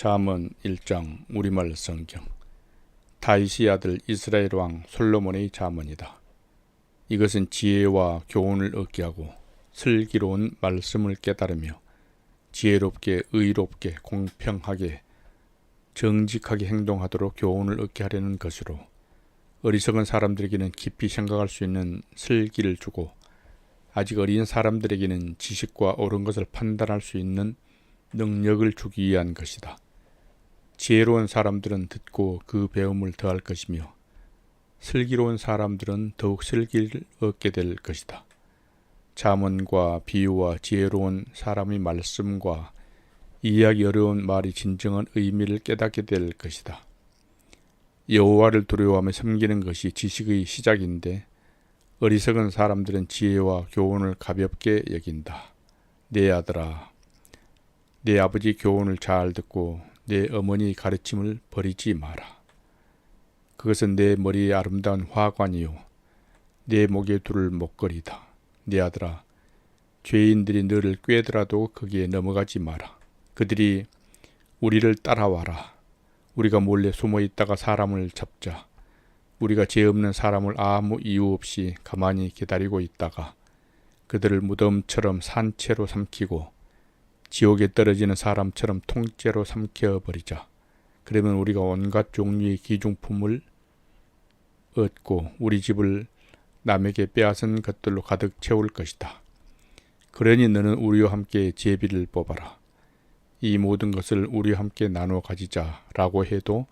잠언 1장 우리말 성경. 다윗의 아들 이스라엘 왕 솔로몬의 잠언이다. 이것은 지혜와 교훈을 얻게 하고 슬기로운 말씀을 깨달으며 지혜롭게 의롭게 공평하게 정직하게 행동하도록 교훈을 얻게 하려는 것으로 어리석은 사람들에게는 깊이 생각할 수 있는 슬기를 주고 아직 어린 사람들에게는 지식과 옳은 것을 판단할 수 있는 능력을 주기 위한 것이다. 지혜로운 사람들은 듣고 그 배움을 더할 것이며 슬기로운 사람들은 더욱 슬기를 얻게 될 것이다. 잠언과 비유와 지혜로운 사람의 말씀과 이해하기 어려운 말이 진정한 의미를 깨닫게 될 것이다. 여호와를 두려워하며 섬기는 것이 지식의 시작인데 어리석은 사람들은 지혜와 교훈을 가볍게 여긴다. 내 아들아, 내 아버지 교훈을 잘 듣고 내 어머니의 가르침을 버리지 마라. 그것은 내 머리에 아름다운 화관이요 내 목에 둘 목걸이다. 내 아들아, 죄인들이 너를 꾀더라도 거기에 넘어가지 마라. 그들이 우리를 따라와라. 우리가 몰래 숨어 있다가 사람을 잡자. 우리가 죄 없는 사람을 아무 이유 없이 가만히 기다리고 있다가 그들을 무덤처럼 산채로 삼키고 지옥에 떨어지는 사람처럼 통째로 삼켜버리자. 그러면 우리가 온갖 종류의 기중품을 얻고 우리 집을 남에게 빼앗은 것들로 가득 채울 것이다. 그러니 너는 우리와 함께 제비를 뽑아라. 이 모든 것을 우리와 함께 나눠 가지자 라고 해도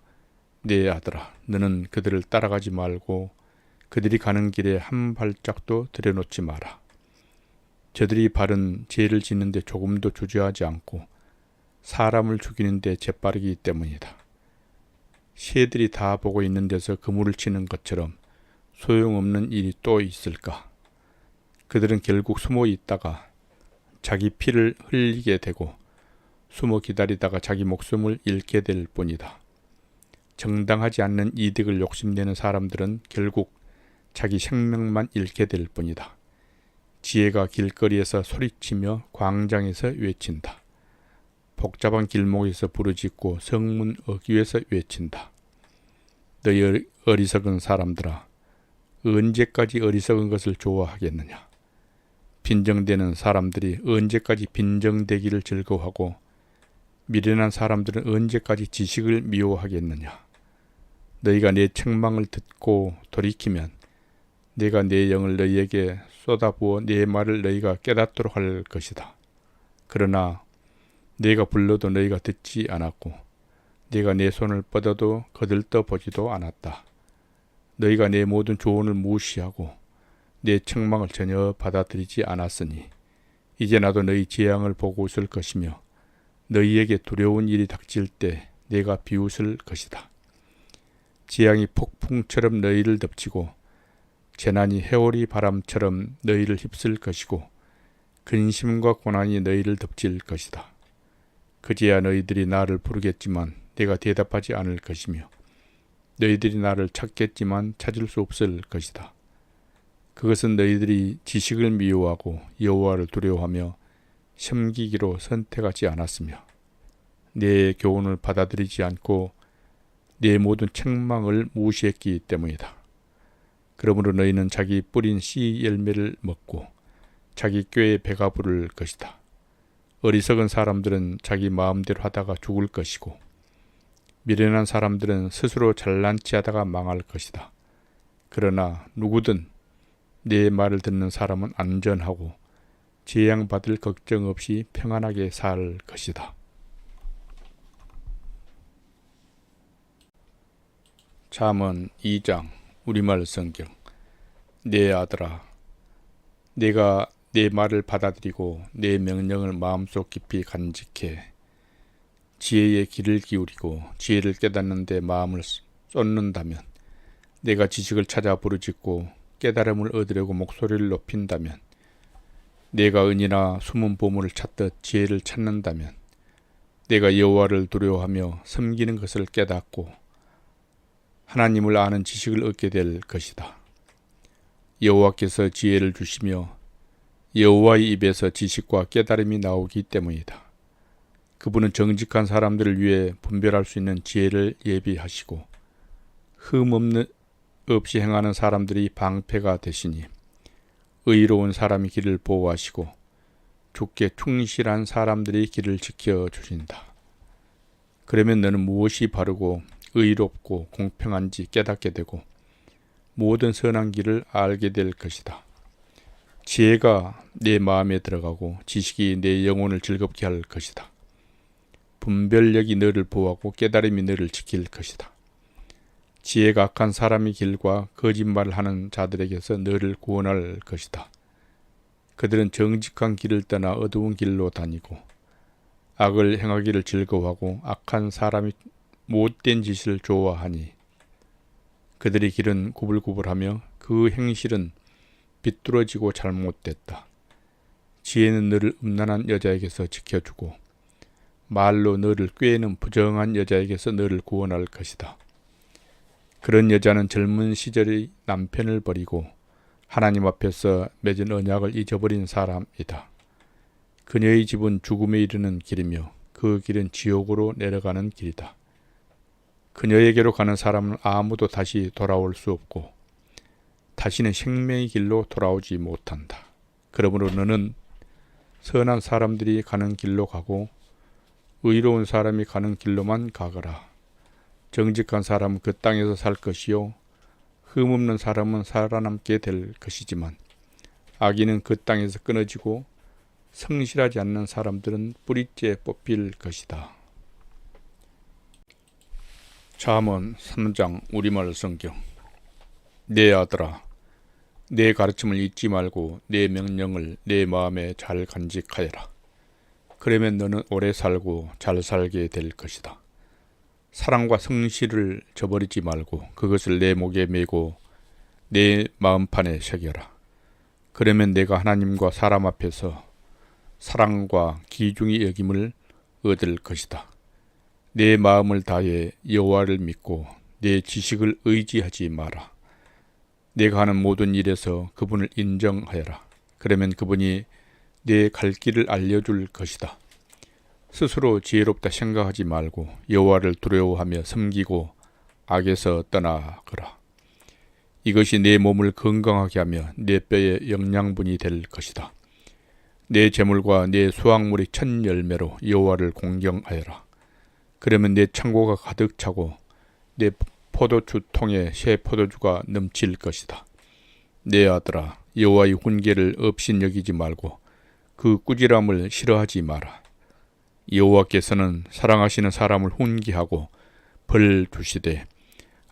내 아들아, 너는 그들을 따라가지 말고 그들이 가는 길에 한 발짝도 들여놓지 마라. 저들이 바른 죄를 짓는데 조금도 주저하지 않고 사람을 죽이는데 재빠르기 때문이다. 새들이 다 보고 있는 데서 그물을 치는 것처럼 소용없는 일이 또 있을까? 그들은 결국 숨어 있다가 자기 피를 흘리게 되고 숨어 기다리다가 자기 목숨을 잃게 될 뿐이다. 정당하지 않는 이득을 욕심내는 사람들은 결국 자기 생명만 잃게 될 뿐이다. 지혜가 길거리에서 소리치며 광장에서 외친다. 복잡한 길목에서 부르짖고 성문 어귀에서 외친다. 너희 어리석은 사람들아, 언제까지 어리석은 것을 좋아하겠느냐? 빈정대는 사람들이 언제까지 빈정대기를 즐거워하고 미련한 사람들은 언제까지 지식을 미워하겠느냐? 너희가 내 책망을 듣고 돌이키면 내가 내 영을 너희에게 쏟아부어 내 말을 너희가 깨닫도록 할 것이다. 그러나 내가 불러도 너희가 듣지 않았고 내가 내 손을 뻗어도 거들떠 보지도 않았다. 너희가 내 모든 조언을 무시하고 내 책망을 전혀 받아들이지 않았으니 이제 나도 너희 재앙을 보고 웃을 것이며 너희에게 두려운 일이 닥칠 때 내가 비웃을 것이다. 재앙이 폭풍처럼 너희를 덮치고 재난이 해오리 바람처럼 너희를 휩쓸 것이고 근심과 고난이 너희를 덮칠 것이다. 그제야 너희들이 나를 부르겠지만 내가 대답하지 않을 것이며 너희들이 나를 찾겠지만 찾을 수 없을 것이다. 그것은 너희들이 지식을 미워하고 여호와를 두려워하며 섬기기로 선택하지 않았으며 내 교훈을 받아들이지 않고 내 모든 책망을 무시했기 때문이다. 그러므로 너희는 자기 뿌린 씨 열매를 먹고 자기 꾀에 배가 부를 것이다. 어리석은 사람들은 자기 마음대로 하다가 죽을 것이고 미련한 사람들은 스스로 잘난치 하다가 망할 것이다. 그러나 누구든 내 말을 듣는 사람은 안전하고 재앙받을 걱정 없이 평안하게 살 것이다. 잠언 2장 우리말 성경. 내 아들아, 내가 내 말을 받아들이고 내 명령을 마음속 깊이 간직해 지혜의 귀를 기울이고 지혜를 깨닫는 데 마음을 쏟는다면 내가 지식을 찾아 부르짖고 깨달음을 얻으려고 목소리를 높인다면 내가 은이나 숨은 보물을 찾듯 지혜를 찾는다면 내가 여호와를 두려워하며 섬기는 것을 깨닫고 하나님을 아는 지식을 얻게 될 것이다. 여호와께서 지혜를 주시며 여호와의 입에서 지식과 깨달음이 나오기 때문이다. 그분은 정직한 사람들을 위해 분별할 수 있는 지혜를 예비하시고 흠 없이 행하는 사람들이 방패가 되시니 의로운 사람이 길을 보호하시고 주께 충실한 사람들이 길을 지켜주신다. 그러면 너는 무엇이 바르고 의롭고 공평한지 깨닫게 되고 모든 선한 길을 알게 될 것이다. 지혜가 내 마음에 들어가고 지식이 내 영혼을 즐겁게 할 것이다. 분별력이 너를 보호하고 깨달음이 너를 지킬 것이다. 지혜가 악한 사람의 길과 거짓말을 하는 자들에게서 너를 구원할 것이다. 그들은 정직한 길을 떠나 어두운 길로 다니고 악을 행하기를 즐거워하고 악한 사람이 못된 짓을 좋아하니 그들의 길은 구불구불하며 그 행실은 비뚤어지고 잘못됐다. 지혜는 너를 음란한 여자에게서 지켜주고 말로 너를 꾀는 부정한 여자에게서 너를 구원할 것이다. 그런 여자는 젊은 시절의 남편을 버리고 하나님 앞에서 맺은 언약을 잊어버린 사람이다. 그녀의 집은 죽음에 이르는 길이며 그 길은 지옥으로 내려가는 길이다. 그녀에게로 가는 사람은 아무도 다시 돌아올 수 없고 다시는 생명의 길로 돌아오지 못한다. 그러므로 너는 선한 사람들이 가는 길로 가고 의로운 사람이 가는 길로만 가거라. 정직한 사람은 그 땅에서 살 것이요 흠없는 사람은 살아남게 될 것이지만 악인은 그 땅에서 끊어지고 성실하지 않는 사람들은 뿌리째 뽑힐 것이다. 잠언 3장 우리말 성경. 내 아들아, 내 가르침을 잊지 말고 내 명령을 내 마음에 잘 간직하여라. 그러면 너는 오래 살고 잘 살게 될 것이다. 사랑과 성실을 저버리지 말고 그것을 내 목에 메고 내 마음판에 새겨라. 그러면 내가 하나님과 사람 앞에서 사랑과 귀중히 여김을 얻을 것이다. 내 마음을 다해 여호와를 믿고 내 지식을 의지하지 마라. 내가 하는 모든 일에서 그분을 인정하여라. 그러면 그분이 내 갈 길을 알려줄 것이다. 스스로 지혜롭다 생각하지 말고 여호와를 두려워하며 섬기고 악에서 떠나거라. 이것이 내 몸을 건강하게 하며 내 뼈에 영양분이 될 것이다. 내 재물과 내 수확물의 첫 열매로 여호와를 공경하여라. 그러면 내 창고가 가득 차고 내 포도주 통에 새 포도주가 넘칠 것이다. 내 아들아, 여호와의 훈계를 업신여기지 말고 그 꾸지람을 싫어하지 마라. 여호와께서는 사랑하시는 사람을 훈계하고 벌 주시되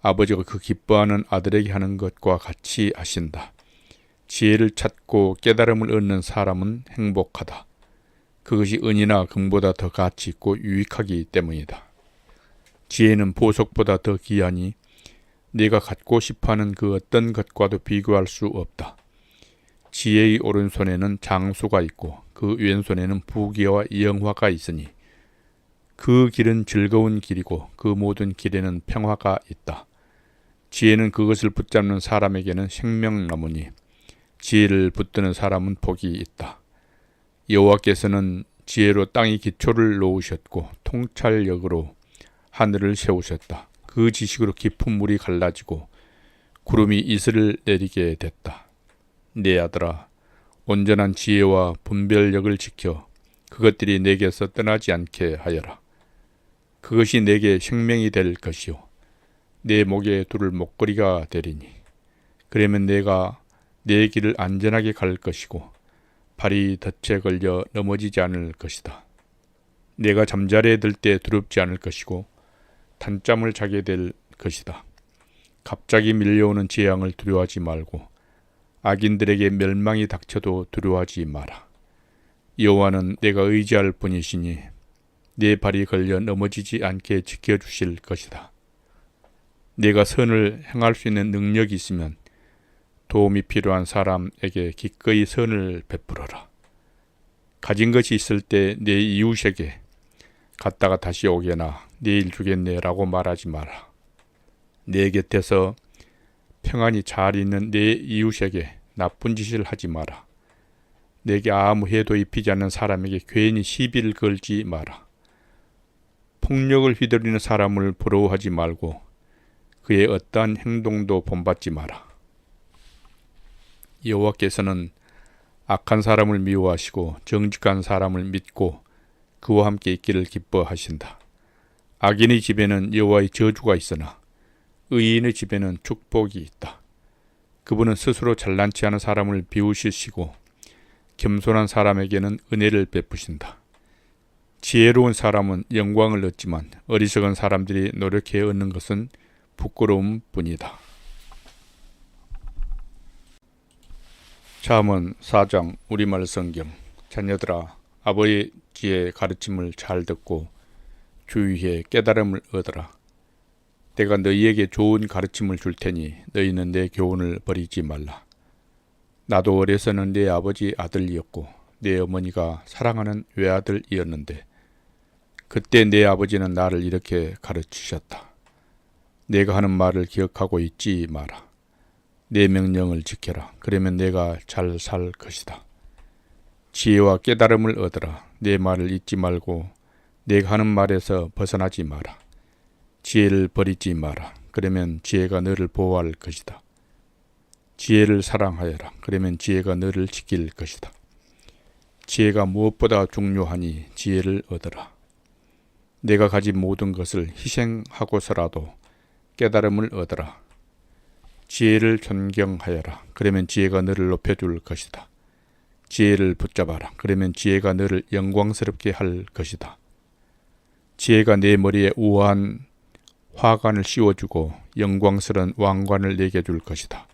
아버지가 그 기뻐하는 아들에게 하는 것과 같이 하신다. 지혜를 찾고 깨달음을 얻는 사람은 행복하다. 그것이 은이나 금보다 더 가치 있고 유익하기 때문이다. 지혜는 보석보다 더 귀하니 네가 갖고 싶어하는 그 어떤 것과도 비교할 수 없다. 지혜의 오른손에는 장수가 있고 그 왼손에는 부귀와 영화가 있으니 그 길은 즐거운 길이고 그 모든 길에는 평화가 있다. 지혜는 그것을 붙잡는 사람에게는 생명나무니 지혜를 붙드는 사람은 복이 있다. 여호와께서는 지혜로 땅의 기초를 놓으셨고 통찰력으로 하늘을 세우셨다. 그 지식으로 깊은 물이 갈라지고 구름이 이슬을 내리게 됐다. 내 아들아, 온전한 지혜와 분별력을 지켜 그것들이 내게서 떠나지 않게 하여라. 그것이 내게 생명이 될 것이요 내 목에 두를 목걸이가 되리니 그러면 내가 내 길을 안전하게 갈 것이고 발이 덫에 걸려 넘어지지 않을 것이다. 내가 잠자리에 들 때 두렵지 않을 것이고 단잠을 자게 될 것이다. 갑자기 밀려오는 재앙을 두려워하지 말고 악인들에게 멸망이 닥쳐도 두려워하지 마라. 여호와는 내가 의지할 분이시니 내 발이 걸려 넘어지지 않게 지켜주실 것이다. 내가 선을 행할 수 있는 능력이 있으면 도움이 필요한 사람에게 기꺼이 선을 베풀어라. 가진 것이 있을 때 내 이웃에게 갔다가 다시 오게나 내일 주겠네 라고 말하지 마라. 내 곁에서 평안히 잘 있는 내 이웃에게 나쁜 짓을 하지 마라. 내게 아무 해도 입히지 않는 사람에게 괜히 시비를 걸지 마라. 폭력을 휘두르는 사람을 부러워하지 말고 그의 어떠한 행동도 본받지 마라. 여호와께서는 악한 사람을 미워하시고 정직한 사람을 믿고 그와 함께 있기를 기뻐하신다. 악인의 집에는 여호와의 저주가 있으나 의인의 집에는 축복이 있다. 그분은 스스로 잘난치 않은 사람을 비우시고 겸손한 사람에게는 은혜를 베푸신다. 지혜로운 사람은 영광을 얻지만 어리석은 사람들이 노력해 얻는 것은 부끄러움 뿐이다. 잠언 4장 우리말 성경. 자녀들아, 아버지의 가르침을 잘 듣고 주의해 깨달음을 얻어라. 내가 너희에게 좋은 가르침을 줄 테니 너희는 내 교훈을 버리지 말라. 나도 어려서는 내 아버지 아들이었고 내 어머니가 사랑하는 외아들이었는데 그때 내 아버지는 나를 이렇게 가르치셨다. 내가 하는 말을 기억하고 잊지 마라. 내 명령을 지켜라. 그러면 내가 잘 살 것이다. 지혜와 깨달음을 얻어라. 내 말을 잊지 말고 내가 하는 말에서 벗어나지 마라. 지혜를 버리지 마라. 그러면 지혜가 너를 보호할 것이다. 지혜를 사랑하여라. 그러면 지혜가 너를 지킬 것이다. 지혜가 무엇보다 중요하니 지혜를 얻어라. 내가 가진 모든 것을 희생하고서라도 깨달음을 얻어라. 지혜를 존경하여라. 그러면 지혜가 너를 높여줄 것이다. 지혜를 붙잡아라. 그러면 지혜가 너를 영광스럽게 할 것이다. 지혜가 내 머리에 우아한 화관을 씌워주고 영광스러운 왕관을 내게 줄 것이다.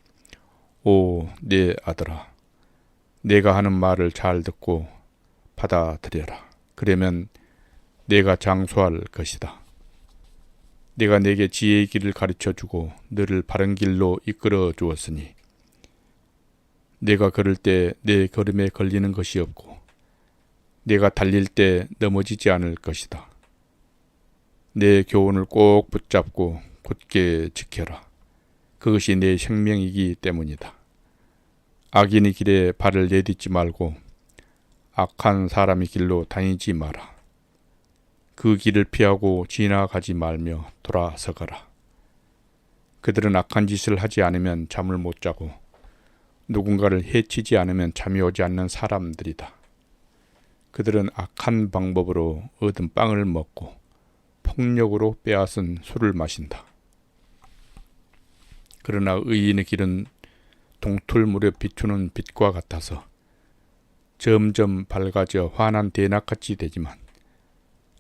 오, 내 아들아, 내가 하는 말을 잘 듣고 받아들여라. 그러면 내가 장수할 것이다. 내가 내게 지혜의 길을 가르쳐주고 너를 바른 길로 이끌어 주었으니 내가 걸을 때 내 걸음에 걸리는 것이 없고 내가 달릴 때 넘어지지 않을 것이다. 내 교훈을 꼭 붙잡고 굳게 지켜라. 그것이 내 생명이기 때문이다. 악인의 길에 발을 내딛지 말고 악한 사람의 길로 다니지 마라. 그 길을 피하고 지나가지 말며 돌아서거라. 그들은 악한 짓을 하지 않으면 잠을 못 자고 누군가를 해치지 않으면 잠이 오지 않는 사람들이다. 그들은 악한 방법으로 얻은 빵을 먹고 폭력으로 빼앗은 술을 마신다. 그러나 의인의 길은 동틀물에 비추는 빛과 같아서 점점 밝아져 환한 대낮같이 되지만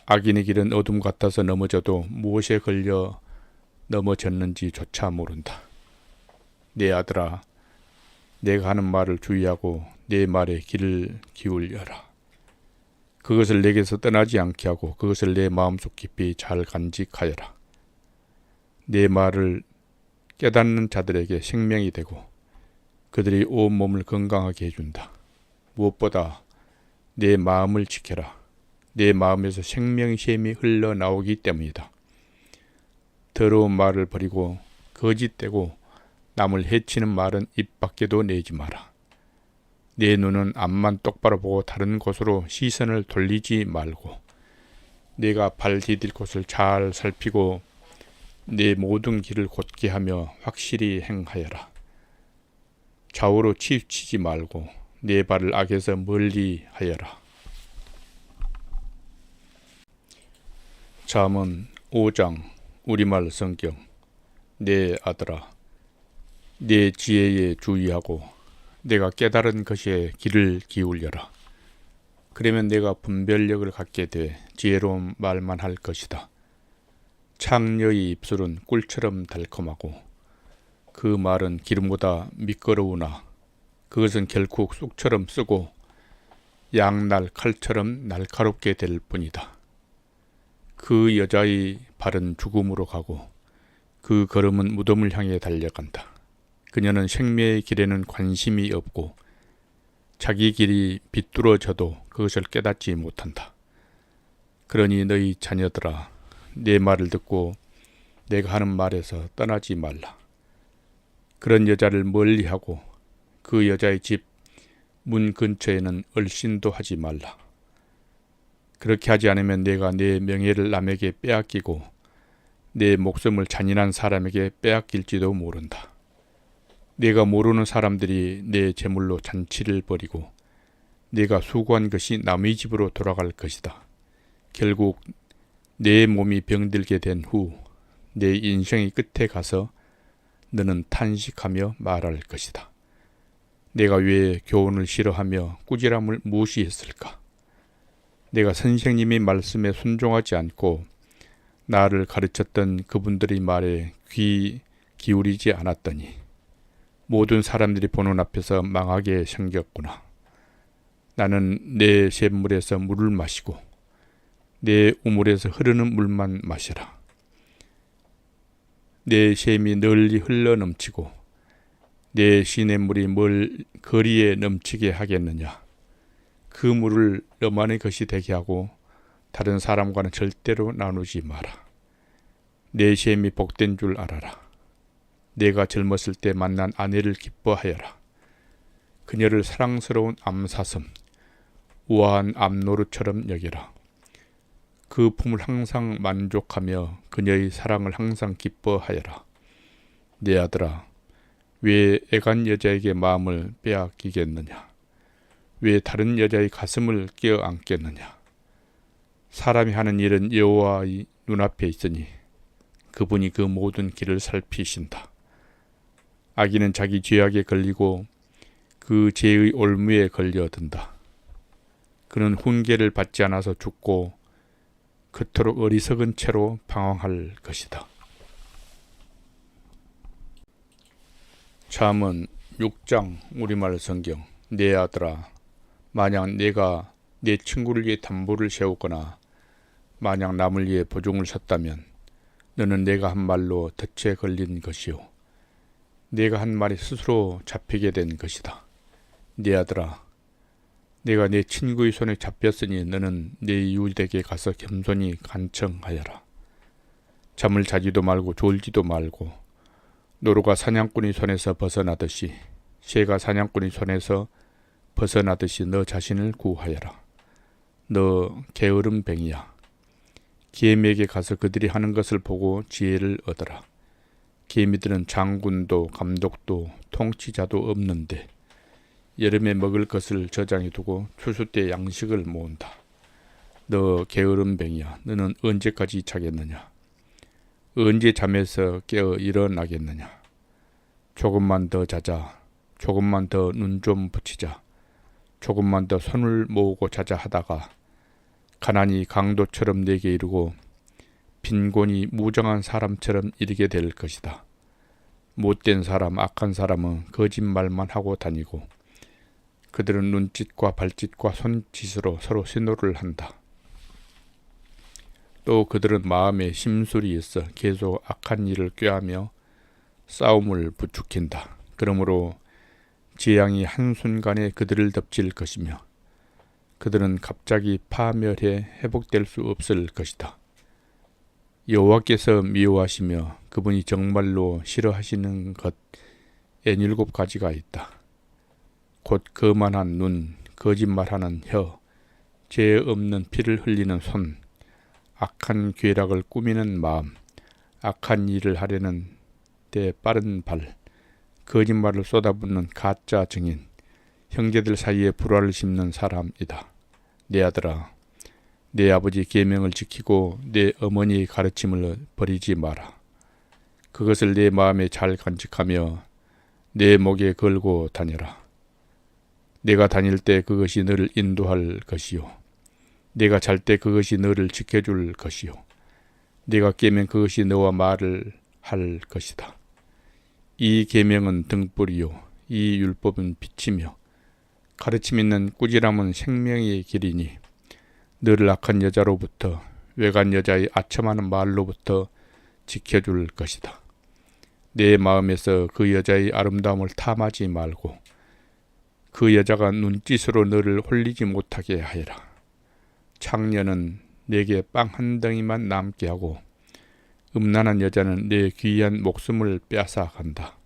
악인의 길은 어둠 같아서 넘어져도 무엇에 걸려 넘어졌는지조차 모른다. 내 아들아, 내가 하는 말을 주의하고 내 말에 귀를 기울여라. 그것을 내게서 떠나지 않게 하고 그것을 내 마음속 깊이 잘 간직하여라. 내 말을 깨닫는 자들에게 생명이 되고 그들이 온몸을 건강하게 해준다. 무엇보다 내 마음을 지켜라. 내 마음에서 생명의 샘이 흘러나오기 때문이다. 더러운 말을 버리고 거짓되고 남을 해치는 말은 입 밖에도 내지 마라. 내 눈은 앞만 똑바로 보고 다른 곳으로 시선을 돌리지 말고 내가 발 디딜 곳을 잘 살피고 내 모든 길을 곧게 하며 확실히 행하여라. 좌우로 치우치지 말고 내 발을 악에서 멀리 하여라. 잠언 5장 우리말 성경. 내 아들아, 내 지혜에 주의하고 내가 깨달은 것에 귀를 기울여라. 그러면 내가 분별력을 갖게 돼 지혜로운 말만 할 것이다. 창녀의 입술은 꿀처럼 달콤하고 그 말은 기름보다 미끄러우나 그것은 결코 쑥처럼 쓰고 양날 칼처럼 날카롭게 될 뿐이다. 그 여자의 발은 죽음으로 가고 그 걸음은 무덤을 향해 달려간다. 그녀는 생명의 길에는 관심이 없고 자기 길이 비뚤어져도 그것을 깨닫지 못한다. 그러니 너희 자녀들아, 내 말을 듣고 내가 하는 말에서 떠나지 말라. 그런 여자를 멀리하고 그 여자의 집 문 근처에는 얼씬도 하지 말라. 그렇게 하지 않으면 내가 내 명예를 남에게 빼앗기고 내 목숨을 잔인한 사람에게 빼앗길지도 모른다. 내가 모르는 사람들이 내 재물로 잔치를 벌이고 내가 수고한 것이 남의 집으로 돌아갈 것이다. 결국 내 몸이 병들게 된 후 내 인생의 끝에 가서 너는 탄식하며 말할 것이다. 내가 왜 교훈을 싫어하며 꾸지람을 무시했을까? 내가 선생님의 말씀에 순종하지 않고 나를 가르쳤던 그분들의 말에 귀 기울이지 않았더니 모든 사람들이 보는 앞에서 망하게 생겼구나. 나는 내 샘물에서 물을 마시고 내 우물에서 흐르는 물만 마시라. 내 샘이 널리 흘러 넘치고 내 시냇물이 멀 거리에 넘치게 하겠느냐. 그 물을 너만의 것이 되게 하고 다른 사람과는 절대로 나누지 마라. 내 샘이 복된 줄 알아라. 내가 젊었을 때 만난 아내를 기뻐하여라. 그녀를 사랑스러운 암사슴, 우아한 암노루처럼 여겨라. 그 품을 항상 만족하며 그녀의 사랑을 항상 기뻐하여라. 내 아들아, 왜 애간 여자에게 마음을 빼앗기겠느냐? 왜 다른 여자의 가슴을 껴안겠느냐? 사람이 하는 일은 여호와의 눈앞에 있으니 그분이 그 모든 길을 살피신다. 악인은 자기 죄악에 걸리고 그 죄의 올무에 걸려든다. 그는 훈계를 받지 않아서 죽고 그토록 어리석은 채로 방황할 것이다. 잠언 6장 우리말 성경. 내 아들아, 만약 내가 내 친구를 위해 담보를 세우거나 만약 남을 위해 보증을 섰다면 너는 내가 한 말로 덫에 걸린 것이요 내가 한 말이 스스로 잡히게 된 것이다. 내 아들아, 내가 내 친구의 손에 잡혔으니 너는 내 이웃에게 가서 겸손히 간청하여라. 잠을 자지도 말고 졸지도 말고 노루가 사냥꾼의 손에서 벗어나듯이 새가 사냥꾼의 손에서 벗어나듯이 너 자신을 구하여라. 너 게으름뱅이야. 계미에게 가서 그들이 하는 것을 보고 지혜를 얻어라. 계미들은 장군도 감독도 통치자도 없는데 여름에 먹을 것을 저장해 두고 추수 때 양식을 모은다. 너 게으름뱅이야. 너는 언제까지 자겠느냐? 언제 잠에서 깨어 일어나겠느냐? 조금만 더 자자. 조금만 더 눈 좀 붙이자. 조금만 더 손을 모으고 자자 하다가 가난이 강도처럼 내게 이르고 빈곤이 무정한 사람처럼 이르게 될 것이다. 못된 사람, 악한 사람은 거짓말만 하고 다니고 그들은 눈짓과 발짓과 손짓으로 서로 신호를 한다. 또 그들은 마음에 심술이 있어 계속 악한 일을 꾀하며 싸움을 부추긴다. 그러므로 재앙이 한순간에 그들을 덮칠 것이며 그들은 갑자기 파멸해 회복될 수 없을 것이다. 여호와께서 미워하시며 그분이 정말로 싫어하시는 것 87가지가 있다. 곧 거만한 눈, 거짓말하는 혀, 죄 없는 피를 흘리는 손, 악한 괴락을 꾸미는 마음, 악한 일을 하려는 때 빠른 발, 거짓말을 쏟아붓는 가짜 증인, 형제들 사이에 불화를 심는 사람이다. 내 아들아, 내 아버지 계명을 지키고 내 어머니의 가르침을 버리지 마라. 그것을 내 마음에 잘 간직하며 내 목에 걸고 다녀라. 내가 다닐 때 그것이 너를 인도할 것이요 내가 잘 때 그것이 너를 지켜줄 것이요 내가 깨면 그것이 너와 말을 할 것이다. 이 계명은 등불이요 이 율법은 빛이며 가르침 있는 꾸지람은 생명의 길이니 너를 악한 여자로부터 외간 여자의 아첨하는 말로부터 지켜줄 것이다. 내 마음에서 그 여자의 아름다움을 탐하지 말고 그 여자가 눈짓으로 너를 홀리지 못하게 하여라. 창녀는 내게 빵 한 덩이만 남게 하고 음란한 여자는 내 귀한 목숨을 빼앗아 간다.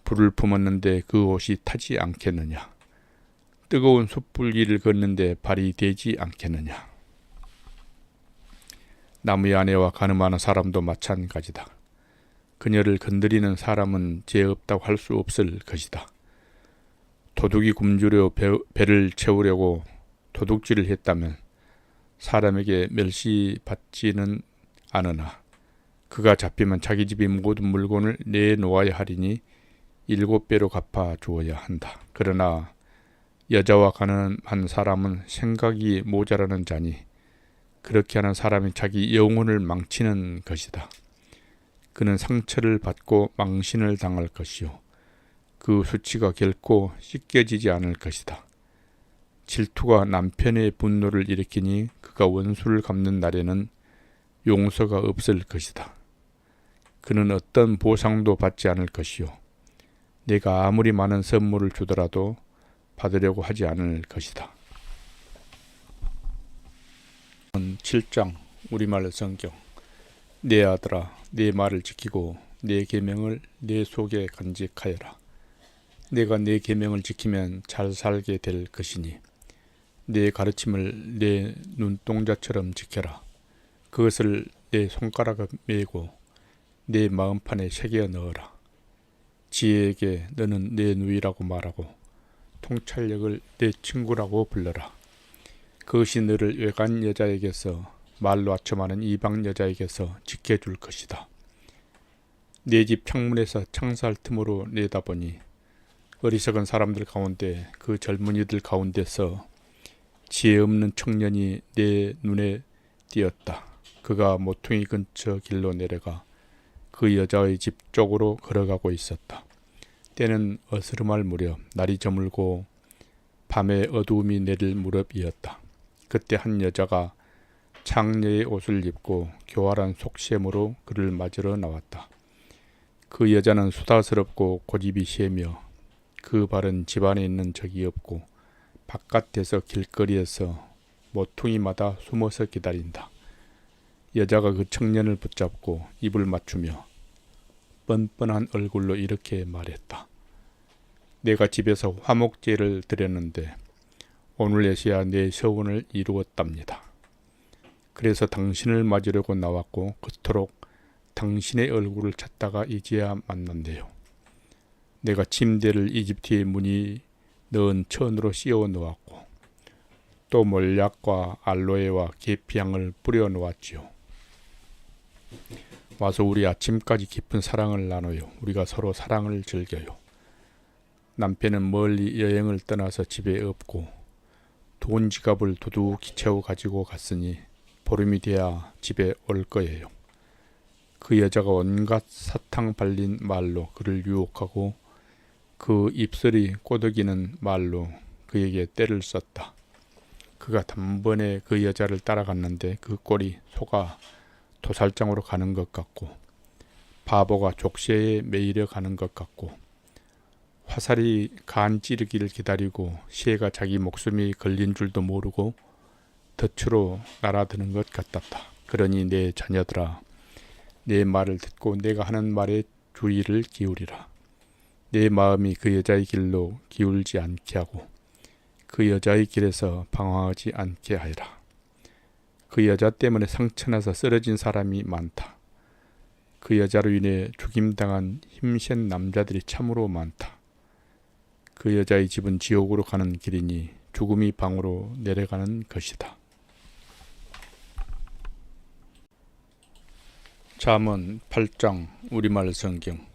불을 품었는데 그 옷이 타지 않겠느냐? 뜨거운 숯불 위를 걷는데 발이 되지 않겠느냐? 나무의 아내와 간음하는 사람도 마찬가지다. 그녀를 건드리는 사람은 죄 없다고 할 수 없을 것이다. 도둑이 굶주려 배를 채우려고 도둑질을 했다면 사람에게 멸시받지는 않으나 그가 잡히면 자기 집의 모든 물건을 내놓아야 하리니 7배로 갚아 주어야 한다. 그러나 여자와 가난한 사람은 생각이 모자라는 자니 그렇게 하는 사람이 자기 영혼을 망치는 것이다. 그는 상처를 받고 망신을 당할 것이요 그 수치가 결코 씻겨지지 않을 것이다. 질투가 남편의 분노를 일으키니 그가 원수를 갚는 날에는 용서가 없을 것이다. 그는 어떤 보상도 받지 않을 것이요 내가 아무리 많은 선물을 주더라도 받으려고 하지 않을 것이다. 7장 우리말 성경. 내 아들아 내 말을 지키고 내 계명을 내 속에 간직하여라. 내가 내 계명을 지키면 잘 살게 될 것이니 내 가르침을 내 눈동자처럼 지켜라. 그것을 내 손가락에 메고 내 마음판에 새겨 넣어라. 지혜에게 너는 내 누이라고 말하고 통찰력을 내 친구라고 불러라. 그것이 너를 외간 여자에게서 말로 아첨하는 이방 여자에게서 지켜줄 것이다. 내 집 창문에서 창살 틈으로 내다보니 어리석은 사람들 가운데 그 젊은이들 가운데서 지혜 없는 청년이 내 눈에 띄었다. 그가 모퉁이 근처 길로 내려가 그 여자의 집 쪽으로 걸어가고 있었다. 때는 어스름할 무렵 날이 저물고 밤에 어두움이 내릴 무렵이었다. 그때 한 여자가 창녀의 옷을 입고 교활한 속셈으로 그를 맞으러 나왔다. 그 여자는 수다스럽고 고집이 세며 그 발은 집안에 있는 적이 없고 바깥에서 길거리에서 모퉁이마다 숨어서 기다린다. 여자가 그 청년을 붙잡고 입을 맞추며 뻔뻔한 얼굴로 이렇게 말했다. 내가 집에서 화목제를 드렸는데 오늘에서야 내 서원을 이루었답니다. 그래서 당신을 맞으려고 나왔고 그토록 당신의 얼굴을 찾다가 이제야 만난대요. 내가 침대를 이집트의 문이 넣은 천으로 씌워 놓았고 또 몰약과 알로에와 계피향을 뿌려 놓았지요. 와서 우리 아침까지 깊은 사랑을 나눠요. 우리가 서로 사랑을 즐겨요. 남편은 멀리 여행을 떠나서 집에 없고 돈 지갑을 두둑히 채워 가지고 갔으니 보름이 돼야 집에 올 거예요. 그 여자가 온갖 사탕 발린 말로 그를 유혹하고 그 입술이 꼬드기는 말로 그에게 떼를 썼다. 그가 단번에 그 여자를 따라갔는데 그 꼴이 소가 도살장으로 가는 것 같고 바보가 족쇄에 매이려 가는 것 같고 화살이 간 찌르기를 기다리고 새가 자기 목숨이 걸린 줄도 모르고 덫으로 날아드는 것 같았다. 그러니 내 자녀들아 내 말을 듣고 내가 하는 말에 주의를 기울이라. 내 마음이 그 여자의 길로 기울지 않게 하고 그 여자의 길에서 방황하지 않게 하여라. 그 여자 때문에 상처나서 쓰러진 사람이 많다. 그 여자로 인해 죽임당한 힘센 남자들이 참으로 많다. 그 여자의 집은 지옥으로 가는 길이니 죽음이 방으로 내려가는 것이다. 잠언 8장 우리말 성경.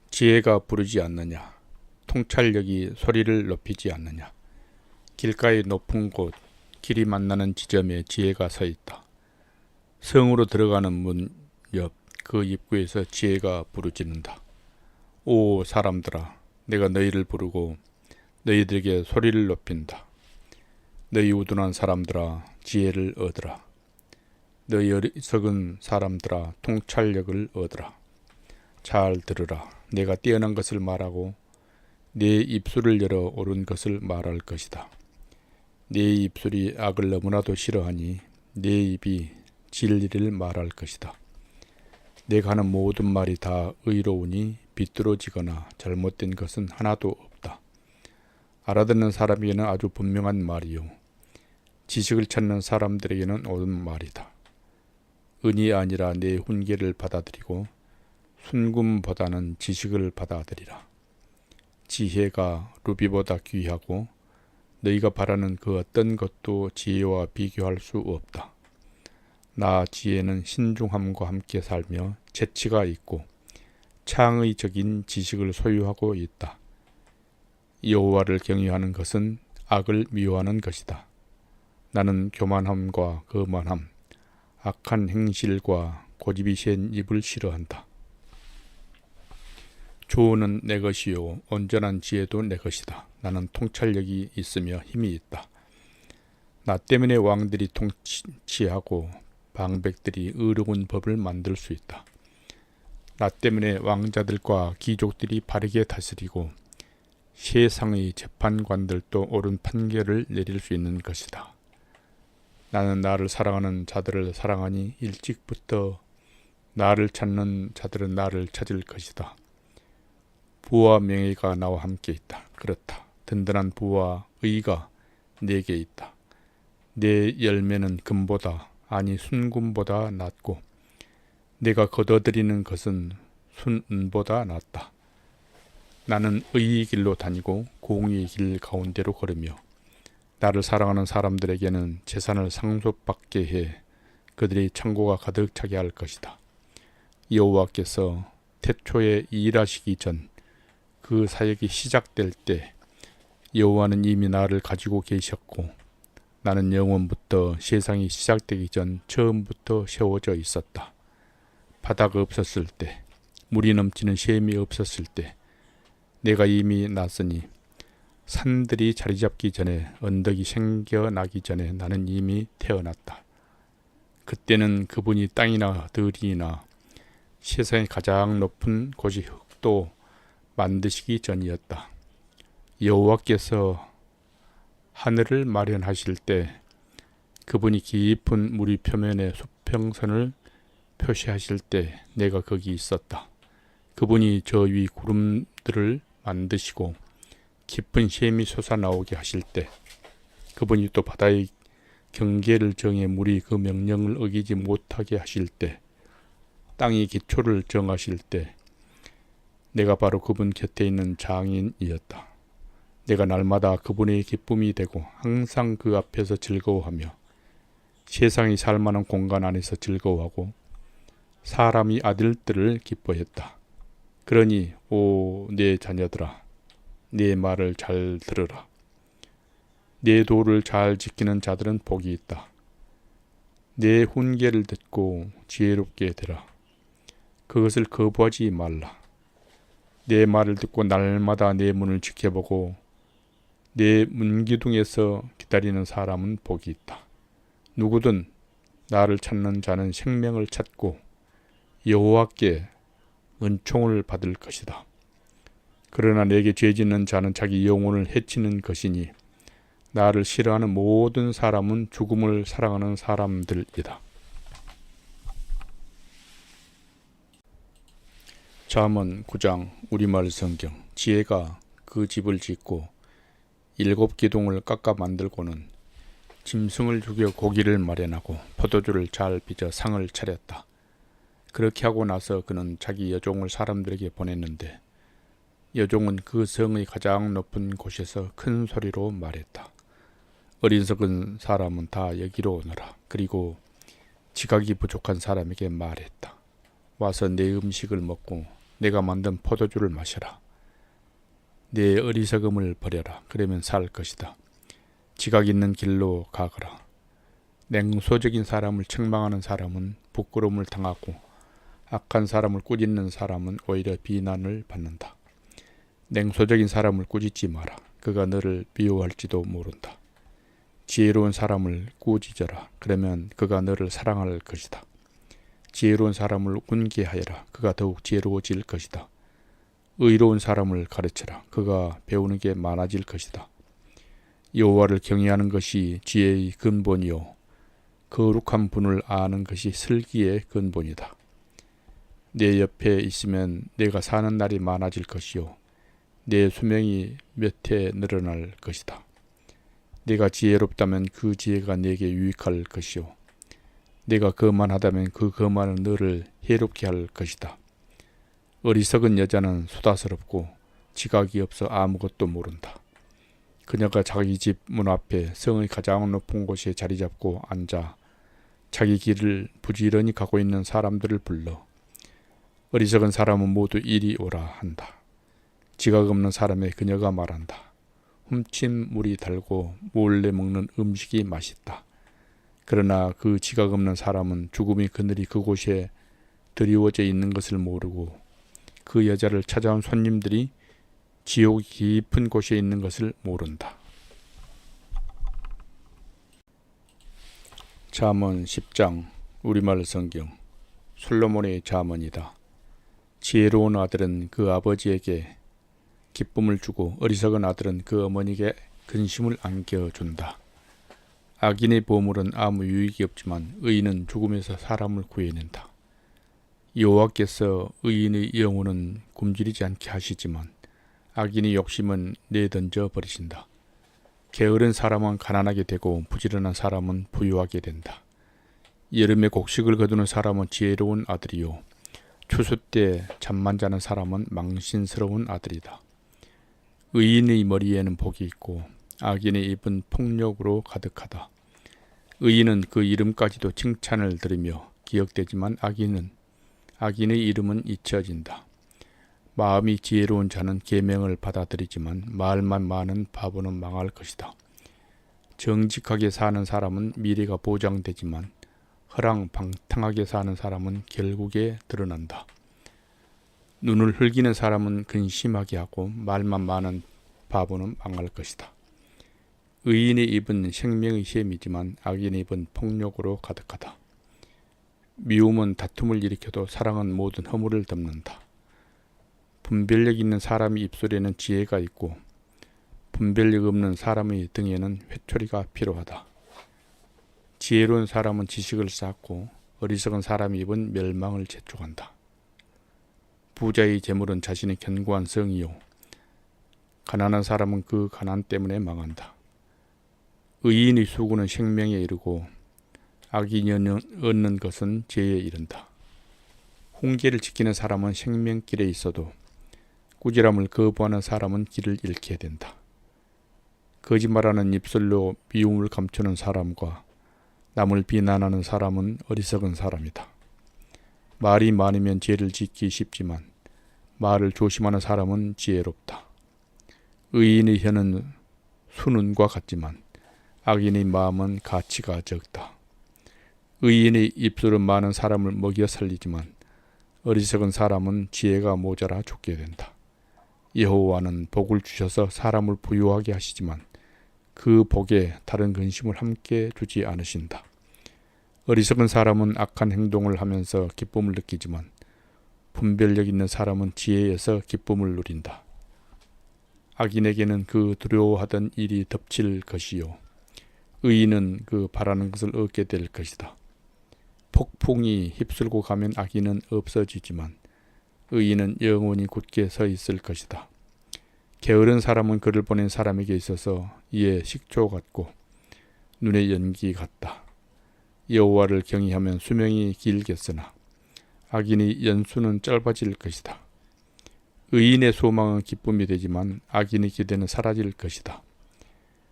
지혜가 부르지 않느냐? 통찰력이 소리를 높이지 않느냐? 길가의 높은 곳, 길이 만나는 지점에 지혜가 서 있다. 성으로 들어가는 문 옆 그 입구에서 지혜가 부르짖는다. 오 사람들아, 내가 너희를 부르고 너희들에게 소리를 높인다. 너희 우둔한 사람들아, 지혜를 얻으라. 너희 어리석은 사람들아, 통찰력을 얻으라. 잘 들으라. 내가 뛰어난 것을 말하고 내 입술을 열어 옳은 것을 말할 것이다. 내 입술이 악을 너무나도 싫어하니 내 입이 진리를 말할 것이다. 내가 하는 모든 말이 다 의로우니 비뚤어지거나 잘못된 것은 하나도 없다. 알아듣는 사람에게는 아주 분명한 말이요 지식을 찾는 사람들에게는 옳은 말이다. 은이 아니라 내 훈계를 받아들이고 순금보다는 지식을 받아들이라. 지혜가 루비보다 귀하고 너희가 바라는 그 어떤 것도 지혜와 비교할 수 없다. 나 지혜는 신중함과 함께 살며 재치가 있고 창의적인 지식을 소유하고 있다. 여호와를 경외하는 것은 악을 미워하는 것이다. 나는 교만함과 거만함, 악한 행실과 고집이 센 입을 싫어한다. 조언은 내 것이요 온전한 지혜도 내 것이다. 나는 통찰력이 있으며 힘이 있다. 나 때문에 왕들이 통치하고 방백들이 의로운 법을 만들 수 있다. 나 때문에 왕자들과 귀족들이 바르게 다스리고 세상의 재판관들도 옳은 판결을 내릴 수 있는 것이다. 나는 나를 사랑하는 자들을 사랑하니 일찍부터 나를 찾는 자들은 나를 찾을 것이다. 부와 명예가 나와 함께 있다. 그렇다. 든든한 부와 의가 내게 있다. 내 열매는 금보다 아니 순금보다 낫고 내가 거둬들이는 것은 순은보다 낫다. 나는 의의 길로 다니고 공의의 길 가운데로 걸으며 나를 사랑하는 사람들에게는 재산을 상속받게 해 그들의 창고가 가득 차게 할 것이다. 여호와께서 태초에 일하시기 전 그 사역이 시작될 때 여호와는 이미 나를 가지고 계셨고 나는 영원부터 세상이 시작되기 전 처음부터 세워져 있었다. 바다가 없었을 때, 물이 넘치는 샘이 없었을 때 내가 이미 났으니 산들이 자리 잡기 전에 언덕이 생겨나기 전에 나는 이미 태어났다. 그때는 그분이 땅이나 들이나 세상의 가장 높은 곳이 흙도 만드시기 전이었다. 여호와께서 하늘을 마련하실 때 그분이 깊은 물 표면에 수평선을 표시하실 때 내가 거기 있었다. 그분이 저 위 구름들을 만드시고 깊은 샘이 솟아나오게 하실 때 그분이 또 바다의 경계를 정해 물이 그 명령을 어기지 못하게 하실 때 땅의 기초를 정하실 때 내가 바로 그분 곁에 있는 장인이었다. 내가 날마다 그분의 기쁨이 되고 항상 그 앞에서 즐거워하며 세상이 살만한 공간 안에서 즐거워하고 사람이 아들들을 기뻐했다. 그러니 오 내 자녀들아 내 말을 잘 들으라. 내 도를 잘 지키는 자들은 복이 있다. 내 훈계를 듣고 지혜롭게 되라. 그것을 거부하지 말라. 내 말을 듣고 날마다 내 문을 지켜보고 내 문기둥에서 기다리는 사람은 복이 있다. 누구든 나를 찾는 자는 생명을 찾고 여호와께 은총을 받을 것이다. 그러나 내게 죄짓는 자는 자기 영혼을 해치는 것이니 나를 싫어하는 모든 사람은 죽음을 사랑하는 사람들이다. 잠언 9장 우리말 성경. 지혜가 그 집을 짓고 7 기둥을 깎아 만들고는 짐승을 죽여 고기를 마련하고 포도주를 잘 빚어 상을 차렸다. 그렇게 하고 나서 그는 자기 여종을 사람들에게 보냈는데 여종은 그 성의 가장 높은 곳에서 큰 소리로 말했다. 어리석은 사람은 다 여기로 오너라. 그리고 지각이 부족한 사람에게 말했다. 와서 내 음식을 먹고 내가 만든 포도주를 마셔라. 내 어리석음을 버려라. 그러면 살 것이다. 지각 있는 길로 가거라. 냉소적인 사람을 책망하는 사람은 부끄러움을 당하고 악한 사람을 꾸짖는 사람은 오히려 비난을 받는다. 냉소적인 사람을 꾸짖지 마라. 그가 너를 미워할지도 모른다. 지혜로운 사람을 꾸짖어라. 그러면 그가 너를 사랑할 것이다. 지혜로운 사람을 훈계하여라. 그가 더욱 지혜로워질 것이다. 의로운 사람을 가르쳐라. 그가 배우는 게 많아질 것이다. 여호와를 경외하는 것이 지혜의 근본이요 거룩한 분을 아는 것이 슬기의 근본이다. 내 옆에 있으면 내가 사는 날이 많아질 것이요 내 수명이 몇 해 늘어날 것이다. 내가 지혜롭다면 그 지혜가 내게 유익할 것이요 내가 거만하다면 그 거만은 너를 해롭게 할 것이다. 어리석은 여자는 수다스럽고 지각이 없어 아무것도 모른다. 그녀가 자기 집 문 앞에 성의 가장 높은 곳에 자리 잡고 앉아 자기 길을 부지런히 가고 있는 사람들을 불러 어리석은 사람은 모두 이리 오라 한다. 지각 없는 사람의 그녀가 말한다. 훔친 물이 달고 몰래 먹는 음식이 맛있다. 그러나 그 지각 없는 사람은 죽음이 그늘이 그곳에 드리워져 있는 것을 모르고 그 여자를 찾아온 손님들이 지옥 깊은 곳에 있는 것을 모른다. 잠언 10장 우리말 성경. 솔로몬의 잠언이다. 지혜로운 아들은 그 아버지에게 기쁨을 주고 어리석은 아들은 그 어머니에게 근심을 안겨준다. 악인의 보물은 아무 유익이 없지만 의인은 죽음에서 사람을 구해낸다. 여호와께서 의인의 영혼은 굶주리지 않게 하시지만 악인의 욕심은 내던져 버리신다. 게으른 사람은 가난하게 되고 부지런한 사람은 부유하게 된다. 여름에 곡식을 거두는 사람은 지혜로운 아들이요 추수 때 잠만 자는 사람은 망신스러운 아들이다. 의인의 머리에는 복이 있고 악인의 입은 폭력으로 가득하다. 의인은 그 이름까지도 칭찬을 들으며 기억되지만 악인의 이름은 잊혀진다. 마음이 지혜로운 자는 계명을 받아들이지만 말만 많은 바보는 망할 것이다. 정직하게 사는 사람은 미래가 보장되지만 허랑방탕하게 사는 사람은 결국에 드러난다. 눈을 흘기는 사람은 근심하게 하고 말만 많은 바보는 망할 것이다. 의인의 입은 생명의 셈이지만 악인의 입은 폭력으로 가득하다. 미움은 다툼을 일으켜도 사랑은 모든 허물을 덮는다. 분별력 있는 사람의 입술에는 지혜가 있고 분별력 없는 사람의 등에는 회초리가 필요하다. 지혜로운 사람은 지식을 쌓고 어리석은 사람의 입은 멸망을 재촉한다. 부자의 재물은 자신의 견고한 성이요 가난한 사람은 그 가난 때문에 망한다. 의인의 수고는 생명에 이르고 악인이 얻는 것은 죄에 이른다. 훈계를 지키는 사람은 생명길에 있어도 꾸지람을 거부하는 사람은 길을 잃게 된다. 거짓말하는 입술로 미움을 감추는 사람과 남을 비난하는 사람은 어리석은 사람이다. 말이 많으면 죄를 짓기 쉽지만 말을 조심하는 사람은 지혜롭다. 의인의 혀는 수눈과 같지만 악인의 마음은 가치가 적다. 의인의 입술은 많은 사람을 먹여 살리지만 어리석은 사람은 지혜가 모자라 죽게 된다. 여호와는 복을 주셔서 사람을 부유하게 하시지만 그 복에 다른 근심을 함께 주지 않으신다. 어리석은 사람은 악한 행동을 하면서 기쁨을 느끼지만 분별력 있는 사람은 지혜에서 기쁨을 누린다. 악인에게는 그 두려워하던 일이 덮칠 것이요 의인은 그 바라는 것을 얻게 될 것이다. 폭풍이 휩쓸고 가면 악인은 없어지지만 의인은 영원히 굳게 서 있을 것이다. 게으른 사람은 그를 보낸 사람에게 있어서 이에 식초 같고 눈의 연기 같다. 여호와를 경외하면 수명이 길겠으나 악인의 연수는 짧아질 것이다. 의인의 소망은 기쁨이 되지만 악인의 기대는 사라질 것이다.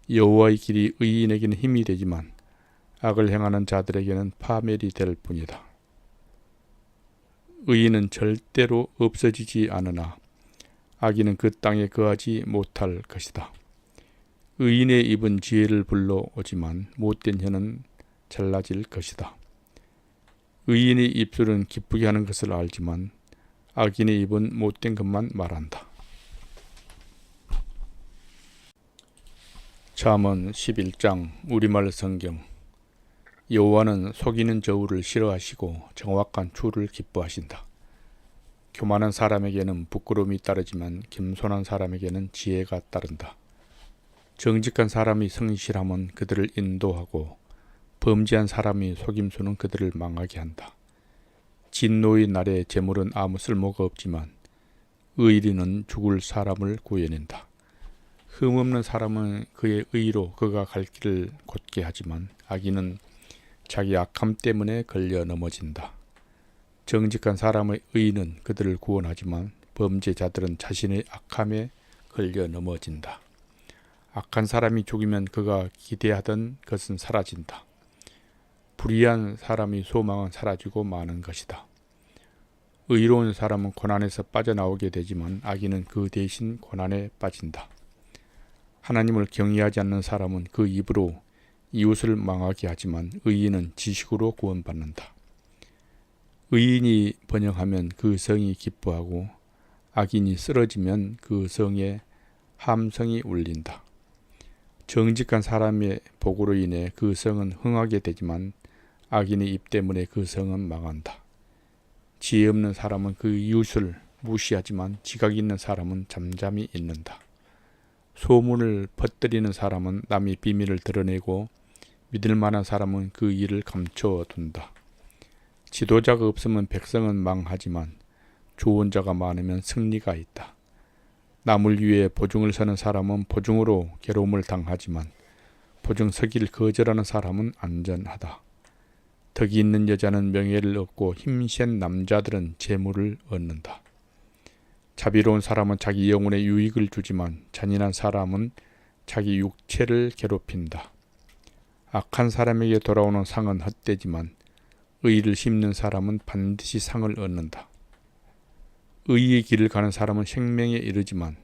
여호와의 길이 의인에게는 힘이 되지만 악을 행하는 자들에게는 파멸이 될 뿐이다. 의인은 절대로 없어지지 않으나 악인은 그 땅에 거하지 못할 것이다. 의인의 입은 지혜를 불러오지만 못된 혀는 잘라질 것이다. 의인의 입술은 기쁘게 하는 것을 알지만 악인의 입은 못된 것만 말한다. 잠언 11장 우리말 성경. 여호와는 속이는 저울을 싫어하시고 정확한 추를 기뻐하신다. 교만한 사람에게는 부끄러움이 따르지만 겸손한 사람에게는 지혜가 따른다. 정직한 사람이 성실함은 그들을 인도하고 범죄한 사람이 속임수는 그들을 망하게 한다. 진노의 날에 재물은 아무 쓸모가 없지만 의인은 죽을 사람을 구해낸다. 흠없는 사람은 그의 의로 그가 갈 길을 곧게 하지만 악인은 자기 악함 때문에 걸려 넘어진다. 정직한 사람의 의는 그들을 구원하지만 범죄자들은 자신의 악함에 걸려 넘어진다. 악한 사람이 죽으면 그가 기대하던 것은 사라진다. 불의한 사람의 소망은 사라지고 마는 것이다. 의로운 사람은 고난에서 빠져나오게 되지만 악인은 그 대신 고난에 빠진다. 하나님을 경외하지 않는 사람은 그 입으로 이웃을 망하게 하지만 의인은 지식으로 구원받는다. 의인이 번영하면 그 성이 기뻐하고 악인이 쓰러지면 그 성에 함성이 울린다. 정직한 사람의 복으로 인해 그 성은 흥하게 되지만 악인의 입 때문에 그 성은 망한다. 지혜 없는 사람은 그 이웃을 무시하지만 지각 있는 사람은 잠잠히 있는다. 소문을 퍼뜨리는 사람은 남의 비밀을 드러내고 믿을 만한 사람은 그 일을 감춰둔다. 지도자가 없으면 백성은 망하지만 좋은 자가 많으면 승리가 있다. 남을 위해 보증을 서는 사람은 보증으로 괴로움을 당하지만 보증 서기를 거절하는 사람은 안전하다. 덕이 있는 여자는 명예를 얻고 힘센 남자들은 재물을 얻는다. 자비로운 사람은 자기 영혼에 유익을 주지만 잔인한 사람은 자기 육체를 괴롭힌다. 악한 사람에게 돌아오는 상은 헛되지만 의를 심는 사람은 반드시 상을 얻는다. 의의 길을 가는 사람은 생명에 이르지만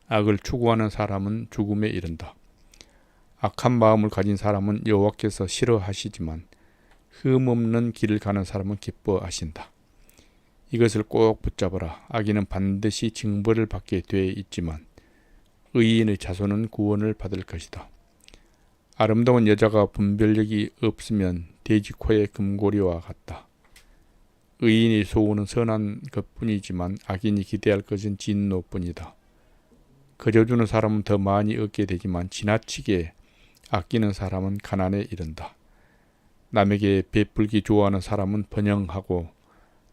악을 추구하는 사람은 죽음에 이른다. 악한 마음을 가진 사람은 여호와께서 싫어하시지만 흠없는 길을 가는 사람은 기뻐하신다. 이것을 꼭 붙잡아라. 악인은 반드시 징벌을 받게 돼 있지만 의인의 자손은 구원을 받을 것이다. 아름다운 여자가 분별력이 없으면 돼지코의 금고리와 같다. 의인의 소원은 선한 것뿐이지만 악인이 기대할 것은 진노뿐이다. 거저주는 사람은 더 많이 얻게 되지만 지나치게 아끼는 사람은 가난에 이른다. 남에게 베풀기 좋아하는 사람은 번영하고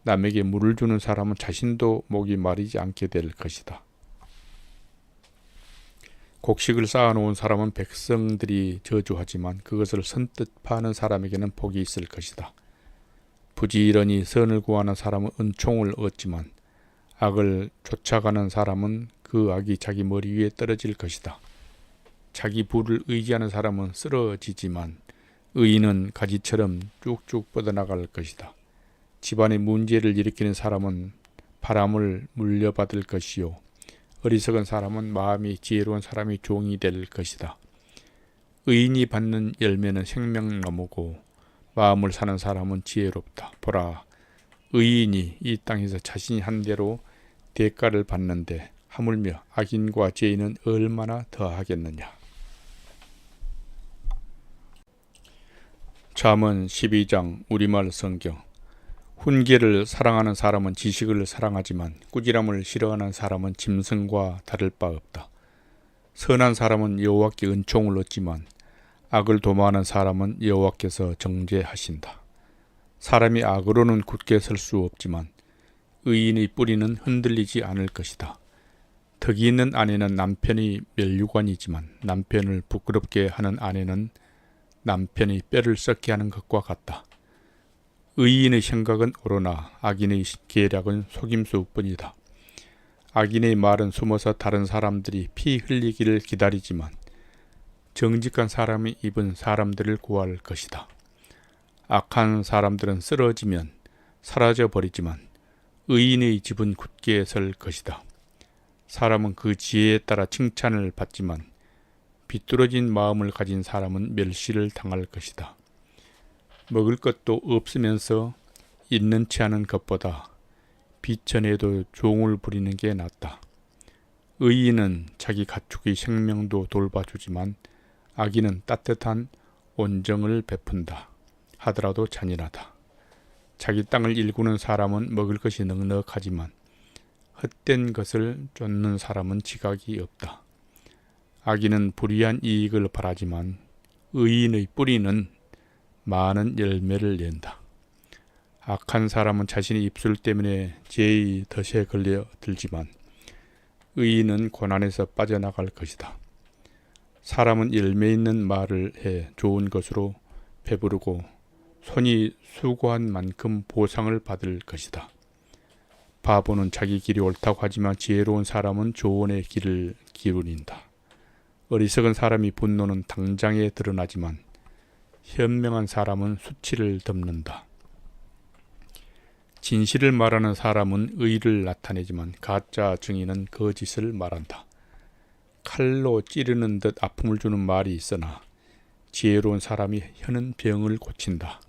남에게 물을 주는 사람은 자신도 목이 마르지 않게 될 것이다. 곡식을 쌓아놓은 사람은 백성들이 저주하지만 그것을 선뜻 파는 사람에게는 복이 있을 것이다. 부지런히 선을 구하는 사람은 은총을 얻지만 악을 쫓아가는 사람은 그 악이 자기 머리 위에 떨어질 것이다. 자기 부를 의지하는 사람은 쓰러지지만 의인은 가지처럼 쭉쭉 뻗어나갈 것이다. 집안에 문제를 일으키는 사람은 바람을 물려받을 것이요 어리석은 사람은 마음이 지혜로운 사람이 종이 될 것이다. 의인이 받는 열매는 생명나무고 마음을 사는 사람은 지혜롭다. 보라, 의인이 이 땅에서 자신이 한 대로 대가를 받는데 하물며 악인과 죄인은 얼마나 더하겠느냐. 잠언 12장 우리말 성경. 훈계를 사랑하는 사람은 지식을 사랑하지만 꾸지람을 싫어하는 사람은 짐승과 다를 바 없다. 선한 사람은 여호와께 은총을 얻지만 악을 도모하는 사람은 여호와께서 정죄하신다. 사람이 악으로는 굳게 설 수 없지만 의인의 뿌리는 흔들리지 않을 것이다. 덕이 있는 아내는 남편의 멸류관이지만 남편을 부끄럽게 하는 아내는 남편의 뼈를 썩게 하는 것과 같다. 의인의 생각은 옳으나 악인의 계략은 속임수뿐이다. 악인의 말은 숨어서 다른 사람들이 피 흘리기를 기다리지만 정직한 사람의 입은 사람들을 구할 것이다. 악한 사람들은 쓰러지면 사라져 버리지만 의인의 집은 굳게 설 것이다. 사람은 그 지혜에 따라 칭찬을 받지만 비뚤어진 마음을 가진 사람은 멸시를 당할 것이다. 먹을 것도 없으면서 있는 체 하는 것보다 비천에도 종을 부리는 게 낫다. 의인은 자기 가축의 생명도 돌봐주지만 악인은 따뜻한 온정을 베푼다 하더라도 잔인하다. 자기 땅을 일구는 사람은 먹을 것이 넉넉하지만 헛된 것을 쫓는 사람은 지각이 없다. 악인은 불의한 이익을 바라지만 의인의 뿌리는 많은 열매를 낸다. 악한 사람은 자신의 입술 때문에 죄의 덫에 걸려 들지만 의인은 고난에서 빠져나갈 것이다. 사람은 열매 있는 말을 해 좋은 것으로 배부르고 손이 수고한 만큼 보상을 받을 것이다. 바보는 자기 길이 옳다고 하지만 지혜로운 사람은 조언의 길을 기울인다. 어리석은 사람이 분노는 당장에 드러나지만 현명한 사람은 수치를 덮는다. 진실을 말하는 사람은 의를 나타내지만 가짜 증인은 거짓을 말한다. 칼로 찌르는 듯 아픔을 주는 말이 있으나 지혜로운 사람이 혀는 병을 고친다.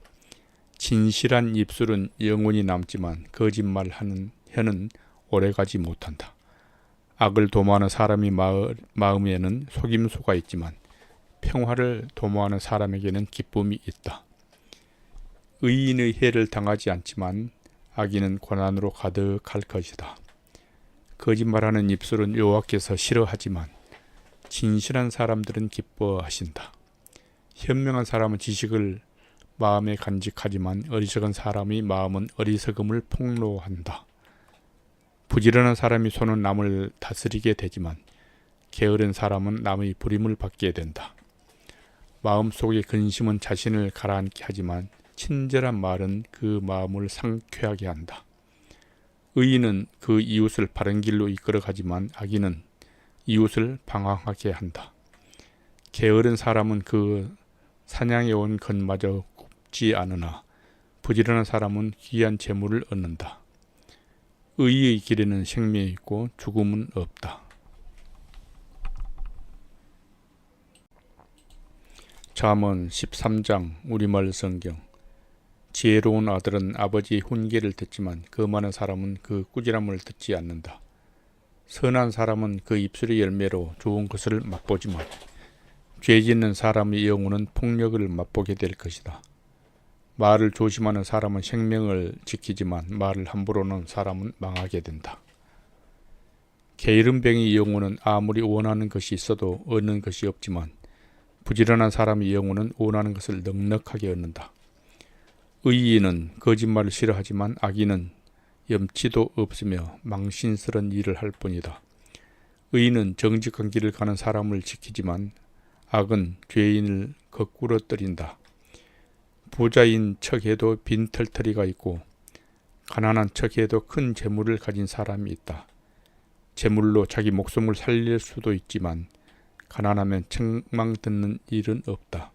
진실한 입술은 영원히 남지만 거짓말하는 혀는 오래가지 못한다. 악을 도모하는 사람이 마음에는 속임수가 있지만 평화를 도모하는 사람에게는 기쁨이 있다. 의인의 해를 당하지 않지만 악인은 고난으로 가득할 것이다. 거짓말하는 입술은 여호와께서 싫어하지만 진실한 사람들은 기뻐하신다. 현명한 사람은 지식을 마음에 간직하지만 어리석은 사람의 마음은 어리석음을 폭로한다. 부지런한 사람이 손은 남을 다스리게 되지만 게으른 사람은 남의 부림을 받게 된다. 마음속의 근심은 자신을 가라앉게 하지만 친절한 말은 그 마음을 상쾌하게 한다. 의인은 그 이웃을 바른 길로 이끌어가지만 악인은 이웃을 방황하게 한다. 게으른 사람은 그 사냥해 온 것마저 굽지 않으나 부지런한 사람은 귀한 재물을 얻는다. 의의 길에는 생명이 있고 죽음은 없다. 잠언 13장 우리말 성경. 지혜로운 아들은 아버지의 훈계를 듣지만 거만한 사람은 그 꾸지람을 듣지 않는다. 선한 사람은 그 입술의 열매로 좋은 것을 맛보지만 죄 짓는 사람의 영혼은 폭력을 맛보게 될 것이다. 말을 조심하는 사람은 생명을 지키지만 말을 함부로 하는 사람은 망하게 된다. 게으름뱅이 영혼은 아무리 원하는 것이 있어도 얻는 것이 없지만 부지런한 사람의 영혼은 원하는 것을 넉넉하게 얻는다. 의인은 거짓말을 싫어하지만 악인은 염치도 없으며 망신스런 일을 할 뿐이다. 의인은 정직한 길을 가는 사람을 지키지만 악은 죄인을 거꾸로 때린다. 부자인 척해도 빈털터리가 있고 가난한 척해도 큰 재물을 가진 사람이 있다. 재물로 자기 목숨을 살릴 수도 있지만 가난하면 책망 듣는 일은 없다.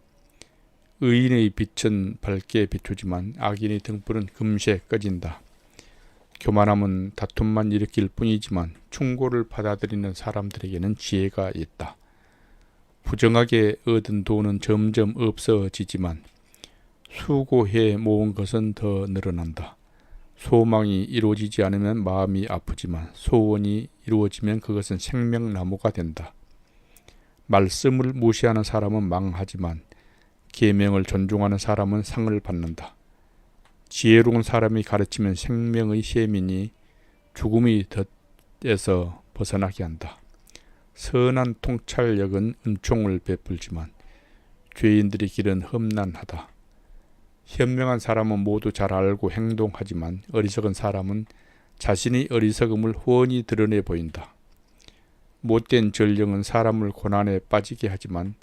의인의 빛은 밝게 비추지만 악인의 등불은 금세 꺼진다. 교만함은 다툼만 일으킬 뿐이지만 충고를 받아들이는 사람들에게는 지혜가 있다. 부정하게 얻은 돈은 점점 없어지지만 수고해 모은 것은 더 늘어난다. 소망이 이루어지지 않으면 마음이 아프지만 소원이 이루어지면 그것은 생명나무가 된다. 말씀을 무시하는 사람은 망하지만 계명을 존중하는 사람은 상을 받는다. 지혜로운 사람이 가르치면 생명의 셈이니 죽음의 덫에서 벗어나게 한다. 선한 통찰력은 은총을 베풀지만 죄인들의 길은 험난하다. 현명한 사람은 모두 잘 알고 행동하지만 어리석은 사람은 자신의 어리석음을 훤히 드러내 보인다. 못된 전령은 사람을 고난에 빠지게 하지만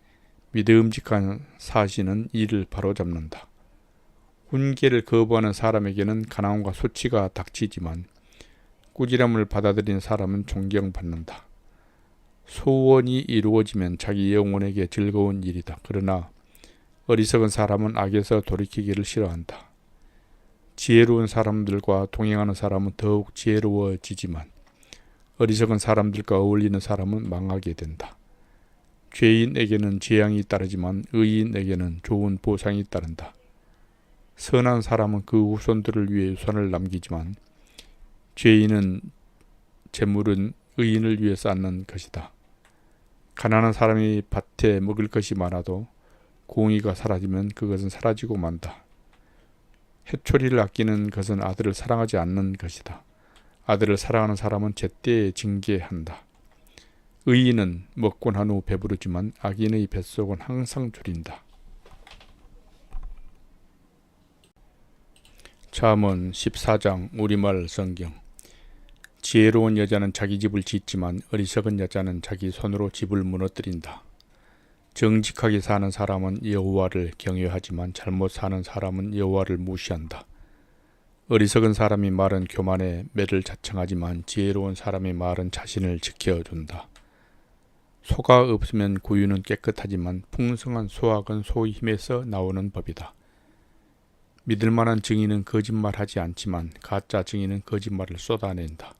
믿음직한 사신은 이를 바로잡는다. 훈계를 거부하는 사람에게는 가난과 수치가 닥치지만 꾸지람을 받아들인 사람은 존경받는다. 소원이 이루어지면 자기 영혼에게 즐거운 일이다. 그러나 어리석은 사람은 악에서 돌이키기를 싫어한다. 지혜로운 사람들과 동행하는 사람은 더욱 지혜로워지지만 어리석은 사람들과 어울리는 사람은 망하게 된다. 죄인에게는 재앙이 따르지만 의인에게는 좋은 보상이 따른다. 선한 사람은 그 후손들을 위해 유산을 남기지만 죄인은 재물은 의인을 위해 쌓는 것이다. 가난한 사람이 밭에 먹을 것이 많아도 공의가 사라지면 그것은 사라지고 만다. 해초리를 아끼는 것은 아들을 사랑하지 않는 것이다. 아들을 사랑하는 사람은 제때에 징계한다. 의인은 먹고 난 후 배부르지만 악인의 뱃속은 항상 줄인다. 잠언 14장 우리말 성경. 지혜로운 여자는 자기 집을 짓지만 어리석은 여자는 자기 손으로 집을 무너뜨린다. 정직하게 사는 사람은 여호와를 경외하지만 잘못 사는 사람은 여호와를 무시한다. 어리석은 사람이 말은 교만에 매를 자청하지만 지혜로운 사람의 말은 자신을 지켜준다. 소가 없으면 구유는 깨끗하지만 풍성한 소학은 소의 힘에서 나오는 법이다. 믿을만한 증인은 거짓말하지 않지만 가짜 증인은 거짓말을 쏟아낸다.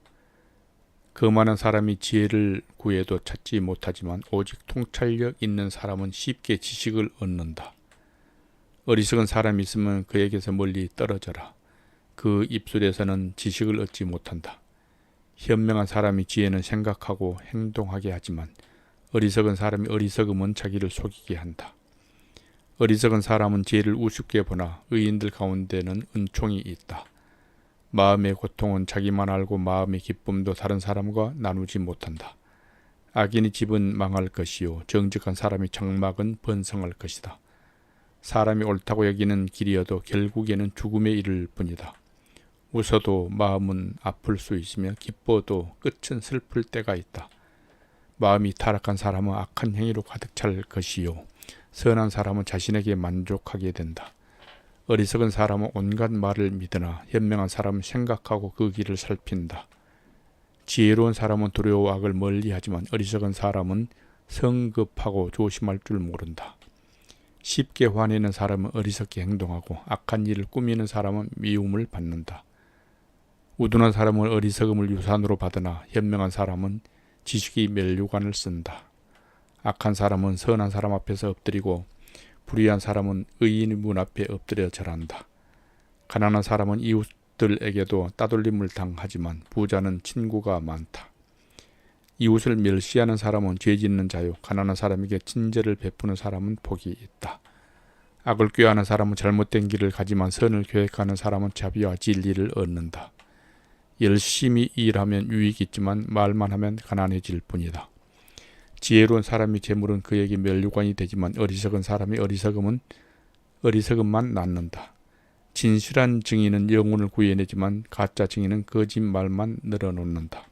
거만한 사람이 지혜를 구해도 찾지 못하지만 오직 통찰력 있는 사람은 쉽게 지식을 얻는다. 어리석은 사람이 있으면 그에게서 멀리 떨어져라. 그 입술에서는 지식을 얻지 못한다. 현명한 사람이 지혜는 생각하고 행동하게 하지만 어리석은 사람이 어리석음은 자기를 속이게 한다. 어리석은 사람은 지혜를 우습게 보나 의인들 가운데는 은총이 있다. 마음의 고통은 자기만 알고 마음의 기쁨도 다른 사람과 나누지 못한다. 악인의 집은 망할 것이요 정직한 사람의 장막은 번성할 것이다. 사람이 옳다고 여기는 길이어도 결국에는 죽음에 이를 뿐이다. 웃어도 마음은 아플 수 있으며 기뻐도 끝은 슬플 때가 있다. 마음이 타락한 사람은 악한 행위로 가득 찰 것이요 선한 사람은 자신에게 만족하게 된다. 어리석은 사람은 온갖 말을 믿으나 현명한 사람은 생각하고 그 길을 살핀다. 지혜로운 사람은 두려워 악을 멀리하지만 어리석은 사람은 성급하고 조심할 줄 모른다. 쉽게 화내는 사람은 어리석게 행동하고 악한 일을 꾸미는 사람은 미움을 받는다. 우둔한 사람은 어리석음을 유산으로 받으나 현명한 사람은 지식이 면류관을 쓴다. 악한 사람은 선한 사람 앞에서 엎드리고 불의한 사람은 의인의 문 앞에 엎드려 절한다. 가난한 사람은 이웃들에게도 따돌림을 당하지만 부자는 친구가 많다. 이웃을 멸시하는 사람은 죄 짓는 자요 가난한 사람에게 친절을 베푸는 사람은 복이 있다. 악을 꾀하는 사람은 잘못된 길을 가지만 선을 계획하는 사람은 자비와 진리를 얻는다. 열심히 일하면 유익이 있지만 말만 하면 가난해질 뿐이다. 지혜로운 사람이 재물은 그에게 면류관이 되지만 어리석은 사람이 어리석음만 낳는다. 진실한 증인은 영혼을 구해내지만 가짜 증인은 거짓말만 늘어놓는다.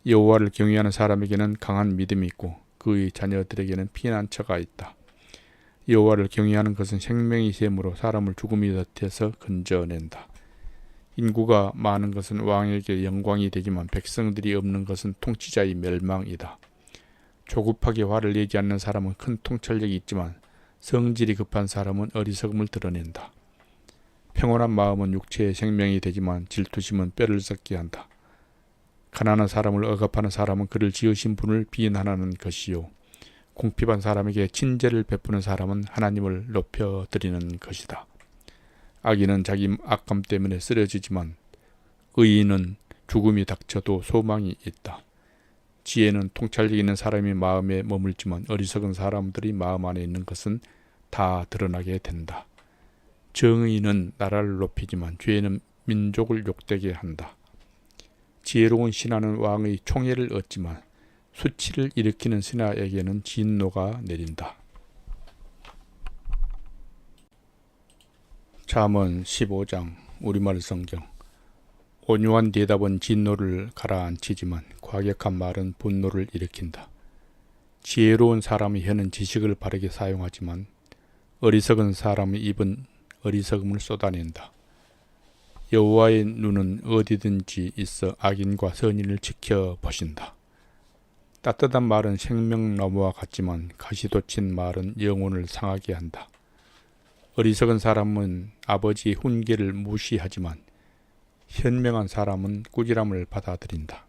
여호와를 경외하는 사람에게는 강한 믿음이 있고 그의 자녀들에게는 피난처가 있다. 여호와를 경외하는 것은 생명의 셈으로 사람을 죽음의 덫에서 건져낸다. 인구가 많은 것은 왕에게 영광이 되지만 백성들이 없는 것은 통치자의 멸망이다. 조급하게 화를 내지 않는 사람은 큰 통찰력이 있지만 성질이 급한 사람은 어리석음을 드러낸다. 평온한 마음은 육체의 생명이 되지만 질투심은 뼈를 썩게 한다. 가난한 사람을 억압하는 사람은 그를 지으신 분을 비난하는 것이요 궁핍한 사람에게 친절을 베푸는 사람은 하나님을 높여드리는 것이다. 악인은 자기 악감 때문에 쓰러지지만 의인은 죽음이 닥쳐도 소망이 있다. 지혜는 통찰력 있는 사람의 마음에 머물지만 어리석은 사람들이 마음 안에 있는 것은 다 드러나게 된다. 정의는 나라를 높이지만 죄는 민족을 욕되게 한다. 지혜로운 신하는 왕의 총애를 얻지만 수치를 일으키는 신하에게는 진노가 내린다. 잠언 15장 우리말 성경. 온유한 대답은 진노를 가라앉히지만 과격한 말은 분노를 일으킨다. 지혜로운 사람의 혀는 지식을 바르게 사용하지만 어리석은 사람의 입은 어리석음을 쏟아낸다. 여호와의 눈은 어디든지 있어 악인과 선인을 지켜보신다. 따뜻한 말은 생명나무와 같지만 가시돋친 말은 영혼을 상하게 한다. 어리석은 사람은 아버지의 훈계를 무시하지만 현명한 사람은 꾸지람을 받아들인다.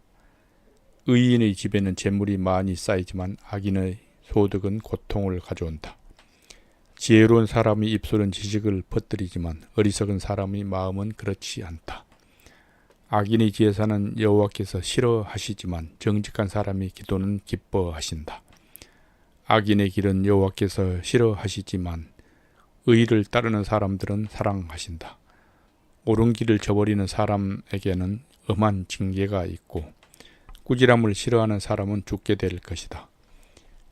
의인의 집에는 재물이 많이 쌓이지만 악인의 소득은 고통을 가져온다. 지혜로운 사람의 입술은 지식을 퍼뜨리지만 어리석은 사람의 마음은 그렇지 않다. 악인의 제사는 여호와께서 싫어하시지만 정직한 사람의 기도는 기뻐하신다. 악인의 길은 여호와께서 싫어하시지만 의를 따르는 사람들은 사랑하신다. 옳은 길을 저버리는 사람에게는 엄한 징계가 있고 꾸지람을 싫어하는 사람은 죽게 될 것이다.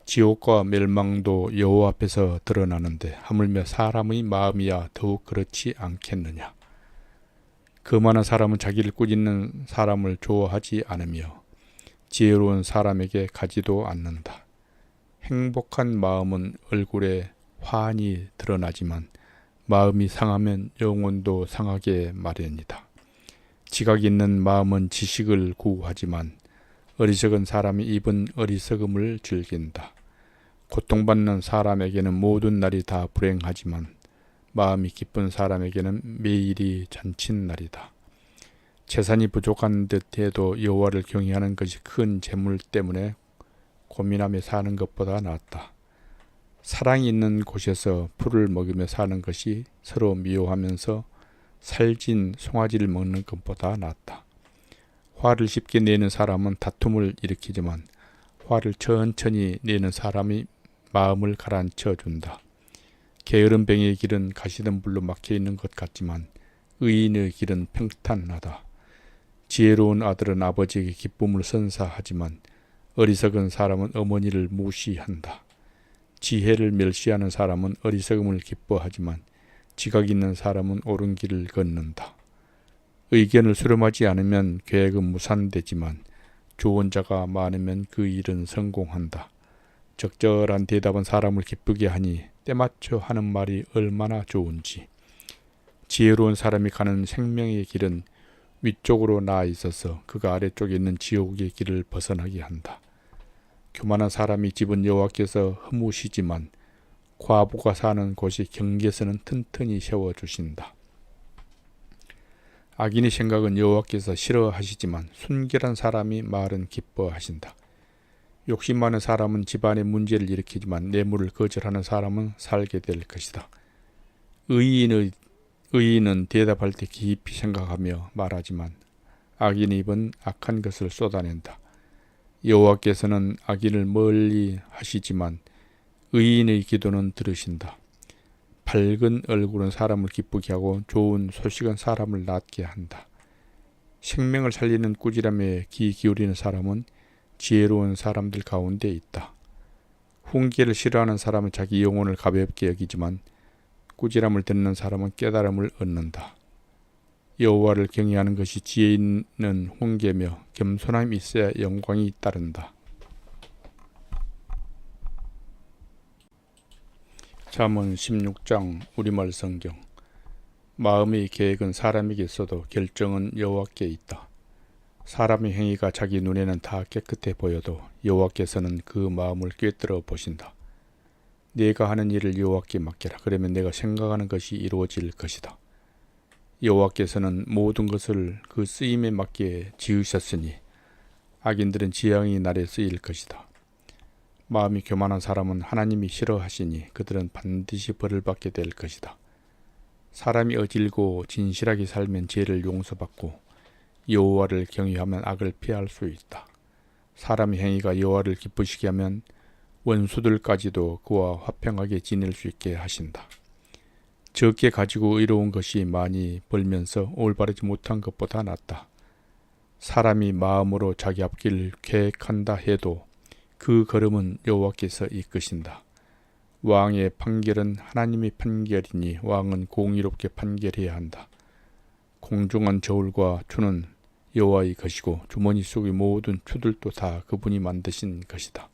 지옥과 멸망도 여호와 앞에서 드러나는데 하물며 사람의 마음이야 더욱 그렇지 않겠느냐. 거만한 사람은 자기를 꾸짖는 사람을 좋아하지 않으며 지혜로운 사람에게 가지도 않는다. 행복한 마음은 얼굴에 환히 드러나지만 마음이 상하면 영혼도 상하게 마련이다. 지각 있는 마음은 지식을 구하지만 어리석은 사람이 입은 어리석음을 즐긴다. 고통받는 사람에게는 모든 날이 다 불행하지만 마음이 기쁜 사람에게는 매일이 잔칫날이다. 재산이 부족한 듯해도 여호와를 경외하는 것이 큰 재물 때문에 고민하며 사는 것보다 낫다. 사랑이 있는 곳에서 풀을 먹으며 사는 것이 서로 미워하면서 살진 송아지를 먹는 것보다 낫다. 화를 쉽게 내는 사람은 다툼을 일으키지만 화를 천천히 내는 사람이 마음을 가라앉혀 준다. 게으른 뱅이의 길은 가시덤 불로 막혀 있는 것 같지만 의인의 길은 평탄하다. 지혜로운 아들은 아버지에게 기쁨을 선사하지만 어리석은 사람은 어머니를 무시한다. 지혜를 멸시하는 사람은 어리석음을 기뻐하지만 지각 있는 사람은 옳은 길을 걷는다. 의견을 수렴하지 않으면 계획은 무산되지만 좋은 자가 많으면 그 일은 성공한다. 적절한 대답은 사람을 기쁘게 하니 때맞춰 하는 말이 얼마나 좋은지. 지혜로운 사람이 가는 생명의 길은 위쪽으로 나아 있어서 그가 아래쪽에 있는 지옥의 길을 벗어나게 한다. 교만한 사람이 집은 여호와께서 허무시지만 과부가 사는 곳이 경계선은 튼튼히 세워주신다. 악인의 생각은 여호와께서 싫어하시지만 순결한 사람이 말은 기뻐하신다. 욕심 많은 사람은 집안에 문제를 일으키지만 뇌물을 거절하는 사람은 살게 될 것이다. 의인은 대답할 때 깊이 생각하며 말하지만 악인의 입은 악한 것을 쏟아낸다. 여호와께서는 악인을 멀리 하시지만 의인의 기도는 들으신다. 밝은 얼굴은 사람을 기쁘게 하고 좋은 소식은 사람을 낫게 한다. 생명을 살리는 꾸지람에 귀 기울이는 사람은 지혜로운 사람들 가운데 있다. 훈계를 싫어하는 사람은 자기 영혼을 가볍게 여기지만 꾸지람을 듣는 사람은 깨달음을 얻는다. 여호와를 경외하는 것이 지혜 있는 훈계며 겸손함이 있어야 영광이 따른다. 잠언 16장 우리말 성경. 마음의 계획은 사람에게 있어도 결정은 여호와께 있다. 사람의 행위가 자기 눈에는 다 깨끗해 보여도 여호와께서는 그 마음을 꿰뚫어 보신다. 내가 하는 일을 여호와께 맡겨라. 그러면 내가 생각하는 것이 이루어질 것이다. 여호와께서는 모든 것을 그 쓰임에 맞게 지으셨으니 악인들은 지향의 날에 쓰일 것이다. 마음이 교만한 사람은 하나님이 싫어하시니 그들은 반드시 벌을 받게 될 것이다. 사람이 어질고 진실하게 살면 죄를 용서받고 여호와를 경외하면 악을 피할 수 있다. 사람의 행위가 여호와를 기쁘시게 하면 원수들까지도 그와 화평하게 지낼 수 있게 하신다. 적게 가지고 의로운 것이 많이 벌면서 올바르지 못한 것보다 낫다. 사람이 마음으로 자기 앞길을 계획한다 해도 그 걸음은 여호와께서 이끄신다. 왕의 판결은 하나님의 판결이니 왕은 공의롭게 판결해야 한다. 공중한 저울과 추는 여호와의 것이고 주머니 속의 모든 추들도 다 그분이 만드신 것이다.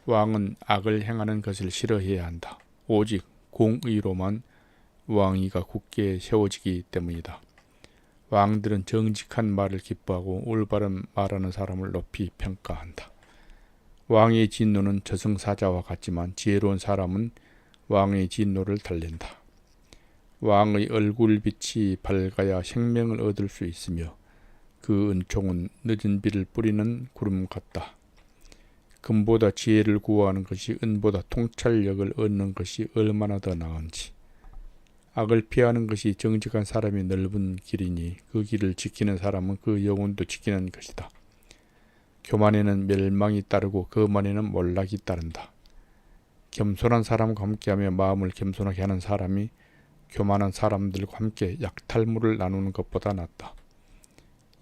왕은 악을 행하는 것을 싫어해야 한다. 오직 공의로만 왕위가 굳게 세워지기 때문이다. 왕들은 정직한 말을 기뻐하고 올바른 말하는 사람을 높이 평가한다. 왕의 진노는 저승사자와 같지만 지혜로운 사람은 왕의 진노를 달랜다. 왕의 얼굴빛이 밝아야 생명을 얻을 수 있으며 그 은총은 늦은 비를 뿌리는 구름 같다. 금보다 지혜를 구하는 것이 은보다 통찰력을 얻는 것이 얼마나 더 나은지. 악을 피하는 것이 정직한 사람의 넓은 길이니 그 길을 지키는 사람은 그 영혼도 지키는 것이다. 교만에는 멸망이 따르고 거만에는 몰락이 따른다. 겸손한 사람과 함께하며 마음을 겸손하게 하는 사람이 교만한 사람들과 함께 약탈물을 나누는 것보다 낫다.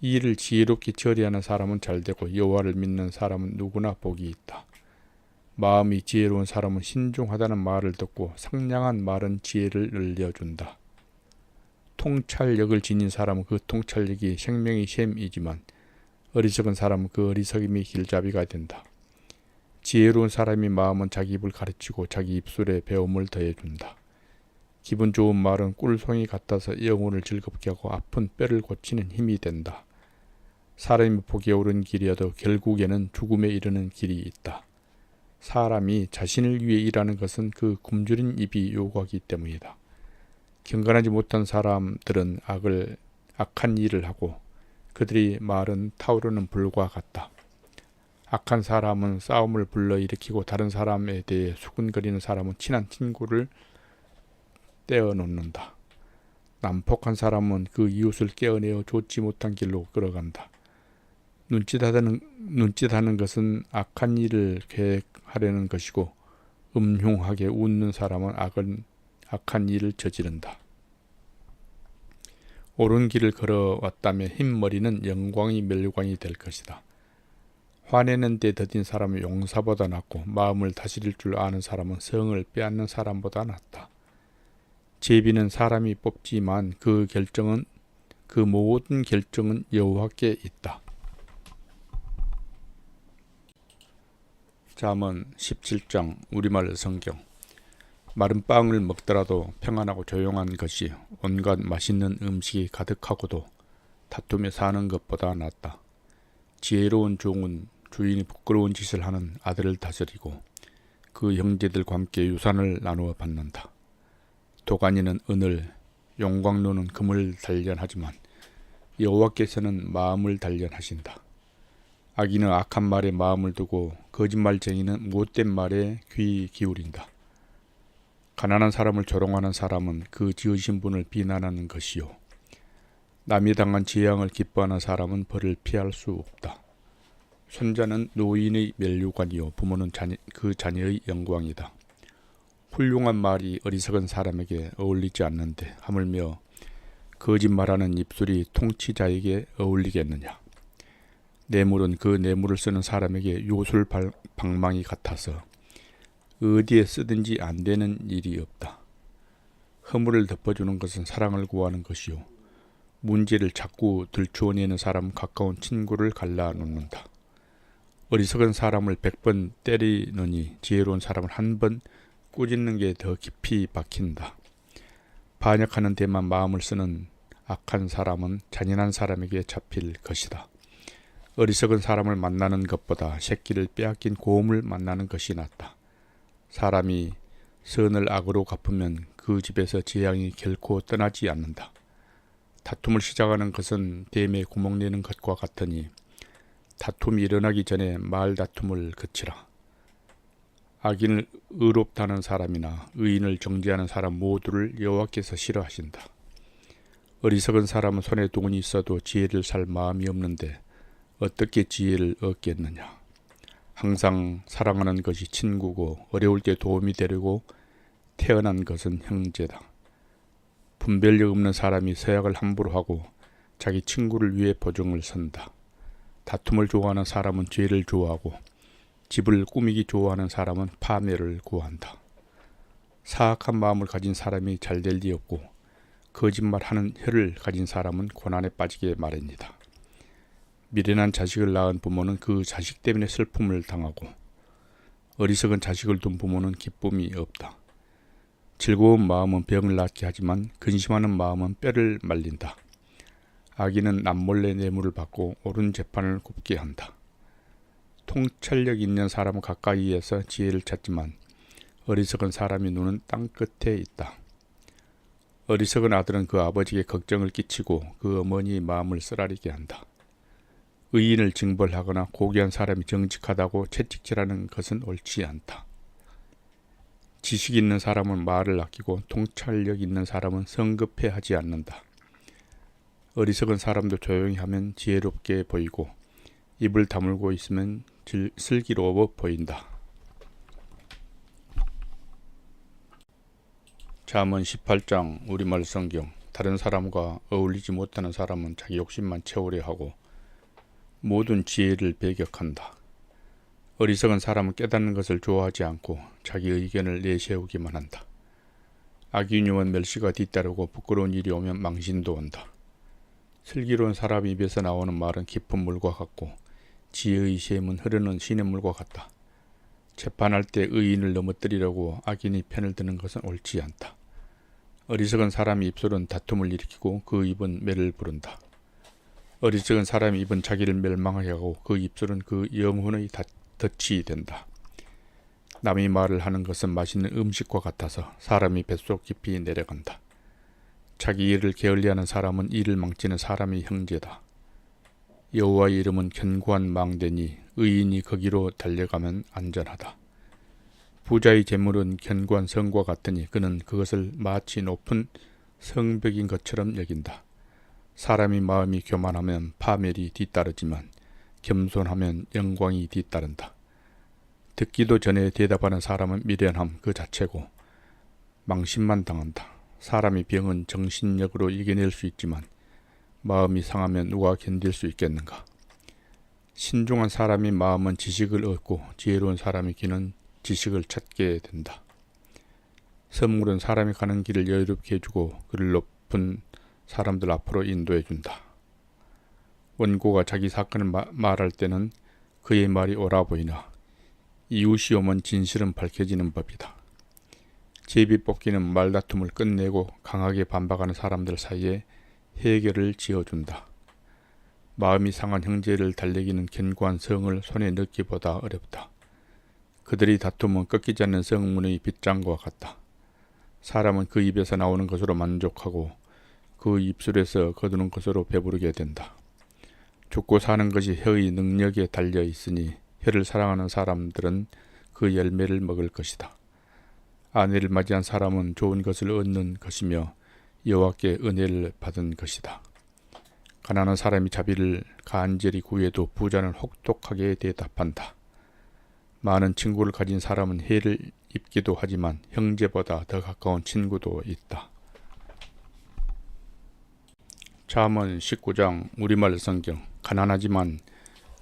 이 일을 지혜롭게 처리하는 사람은 잘되고 여호와를 믿는 사람은 누구나 복이 있다. 마음이 지혜로운 사람은 신중하다는 말을 듣고 상냥한 말은 지혜를 늘려준다. 통찰력을 지닌 사람은 그 통찰력이 생명의 셈이지만 어리석은 사람은 그 어리석임이 길잡이가 된다. 지혜로운 사람이 마음은 자기 입을 가르치고 자기 입술에 배움을 더해준다. 기분 좋은 말은 꿀송이 같아서 영혼을 즐겁게 하고 아픈 뼈를 고치는 힘이 된다. 사람이 보기에 옳은 길이어도 결국에는 죽음에 이르는 길이 있다. 사람이 자신을 위해 일하는 것은 그 굶주린 입이 요구하기 때문이다. 경건하지 못한 사람들은 악한 일을 하고 그들의 말은 타오르는 불과 같다. 악한 사람은 싸움을 불러일으키고 다른 사람에 대해 수군거리는 사람은 친한 친구를 떼어놓는다. 난폭한 사람은 그 이웃을 깨어내어 좋지 못한 길로 끌어간다. 눈짓하는 것은 악한 일을 계획하려는 것이고 음흉하게 웃는 사람은 악한 일을 저지른다. 옳은 길을 걸어왔다며 흰머리는 영광이 멸관이 될 것이다. 화내는 데 더딘 사람은 용사보다 낫고 마음을 다스릴 줄 아는 사람은 성을 빼앗는 사람보다 낫다. 제비는 사람이 뽑지만 그 모든 결정은 여호와께 있다. 잠언 17장 우리말 성경. 마른 빵을 먹더라도 평안하고 조용한 것이 온갖 맛있는 음식이 가득하고도 다투며 사는 것보다 낫다. 지혜로운 종은 주인이 부끄러운 짓을 하는 아들을 다스리고 그 형제들과 함께 유산을 나누어 받는다. 도가니는 은을, 용광로는 금을 단련하지만 여호와께서는 마음을 단련하신다. 악인은 악한 말에 마음을 두고 거짓말쟁이는 못된 말에 귀 기울인다. 가난한 사람을 조롱하는 사람은 그 지으신 분을 비난하는 것이요. 남이 당한 재앙을 기뻐하는 사람은 벌을 피할 수 없다. 손자는 노인의 면류관이요 부모는 그 자녀의 영광이다. 훌륭한 말이 어리석은 사람에게 어울리지 않는데 하물며 거짓말하는 입술이 통치자에게 어울리겠느냐. 뇌물은 그 뇌물을 쓰는 사람에게 요술 방망이 같아서 어디에 쓰든지 안 되는 일이 없다. 허물을 덮어주는 것은 사랑을 구하는 것이요. 문제를 자꾸 들추어내는 사람은 가까운 친구를 갈라놓는다. 어리석은 사람을 100번 때리느니 지혜로운 사람을 한 번 꾸짖는 게 더 깊이 박힌다. 반역하는 데만 마음을 쓰는 악한 사람은 잔인한 사람에게 잡힐 것이다. 어리석은 사람을 만나는 것보다 새끼를 빼앗긴 곰을 만나는 것이 낫다. 사람이 선을 악으로 갚으면 그 집에서 재앙이 결코 떠나지 않는다. 다툼을 시작하는 것은 뱀에 구멍 내는 것과 같으니 다툼이 일어나기 전에 말다툼을 그치라. 악인을 의롭다는 사람이나 의인을 정죄하는 사람 모두를 여호와께서 싫어하신다. 어리석은 사람은 손에 돈이 있어도 지혜를 살 마음이 없는데 어떻게 지혜를 얻겠느냐. 항상 사랑하는 것이 친구고 어려울 때 도움이 되려고 태어난 것은 형제다. 분별력 없는 사람이 서약을 함부로 하고 자기 친구를 위해 보증을 선다. 다툼을 좋아하는 사람은 죄를 좋아하고 집을 꾸미기 좋아하는 사람은 파멸을 구한다. 사악한 마음을 가진 사람이 잘 될 리 없고 거짓말하는 혀를 가진 사람은 고난에 빠지게 마련이다. 미련한 자식을 낳은 부모는 그 자식 때문에 슬픔을 당하고 어리석은 자식을 둔 부모는 기쁨이 없다. 즐거운 마음은 병을 낫게 하지만 근심하는 마음은 뼈를 말린다. 악인은 남몰래 뇌물을 받고 옳은 재판을 굽게 한다. 통찰력 있는 사람은 가까이에서 지혜를 찾지만 어리석은 사람의 눈은 땅 끝에 있다. 어리석은 아들은 그 아버지에게 걱정을 끼치고 그 어머니의 마음을 쓰라리게 한다. 의인을 징벌하거나 고귀한 사람이 정직하다고 채찍질하는 것은 옳지 않다. 지식 있는 사람은 말을 아끼고 통찰력 있는 사람은 성급해하지 않는다. 어리석은 사람도 조용히 하면 지혜롭게 보이고 입을 다물고 있으면 슬기로워 보인다. 잠언 18장 우리말 성경. 다른 사람과 어울리지 못하는 사람은 자기 욕심만 채우려 하고 모든 지혜를 배격한다. 어리석은 사람은 깨닫는 것을 좋아하지 않고 자기 의견을 내세우기만 한다. 악인이 오면 멸시가 뒤따르고 부끄러운 일이 오면 망신도 온다. 슬기로운 사람 입에서 나오는 말은 깊은 물과 같고 지혜의 샘은 흐르는 시냇물과 같다. 재판할 때 의인을 넘어뜨리려고 악인이 편을 드는 것은 옳지 않다. 어리석은 사람의 입술은 다툼을 일으키고 그 입은 매를 부른다. 어리석은 사람의 입은 자기를 멸망하게 하고 그 입술은 그 영혼의 덫이 된다. 남이 말을 하는 것은 맛있는 음식과 같아서 사람이 뱃속 깊이 내려간다. 자기 일을 게을리하는 사람은 일을 망치는 사람의 형제다. 여호와의 이름은 견고한 망대니 의인이 거기로 달려가면 안전하다. 부자의 재물은 견고한 성과 같으니 그는 그것을 마치 높은 성벽인 것처럼 여긴다. 사람이 마음이 교만하면 파멸이 뒤따르지만 겸손하면 영광이 뒤따른다. 듣기도 전에 대답하는 사람은 미련함 그 자체고 망신만 당한다. 사람의 병은 정신력으로 이겨낼 수 있지만 마음이 상하면 누가 견딜 수 있겠는가. 신중한 사람의 마음은 지식을 얻고 지혜로운 사람의 귀는 지식을 찾게 된다. 선물은 사람이 가는 길을 여유롭게 해주고 그를 높은 사람들 앞으로 인도해준다. 원고가 자기 사건을 말할 때는 그의 말이 옳아 보이나 이웃이 오면 진실은 밝혀지는 법이다. 제비뽑기는 말다툼을 끝내고 강하게 반박하는 사람들 사이에 해결을 지어준다. 마음이 상한 형제를 달래기는 견고한 성을 손에 넣기보다 어렵다. 그들이 다툼은 꺾이지 않는 성문의 빗장과 같다. 사람은 그 입에서 나오는 것으로 만족하고 그 입술에서 거두는 것으로 배부르게 된다. 죽고 사는 것이 혀의 능력에 달려 있으니 혀를 사랑하는 사람들은 그 열매를 먹을 것이다. 아내를 맞이한 사람은 좋은 것을 얻는 것이며 여호와께 은혜를 받은 것이다. 가난한 사람이 자비를 간절히 구해도 부자는 혹독하게 대답한다. 많은 친구를 가진 사람은 해를 입기도 하지만 형제보다 더 가까운 친구도 있다. 잠언 19장 우리말 성경. 가난하지만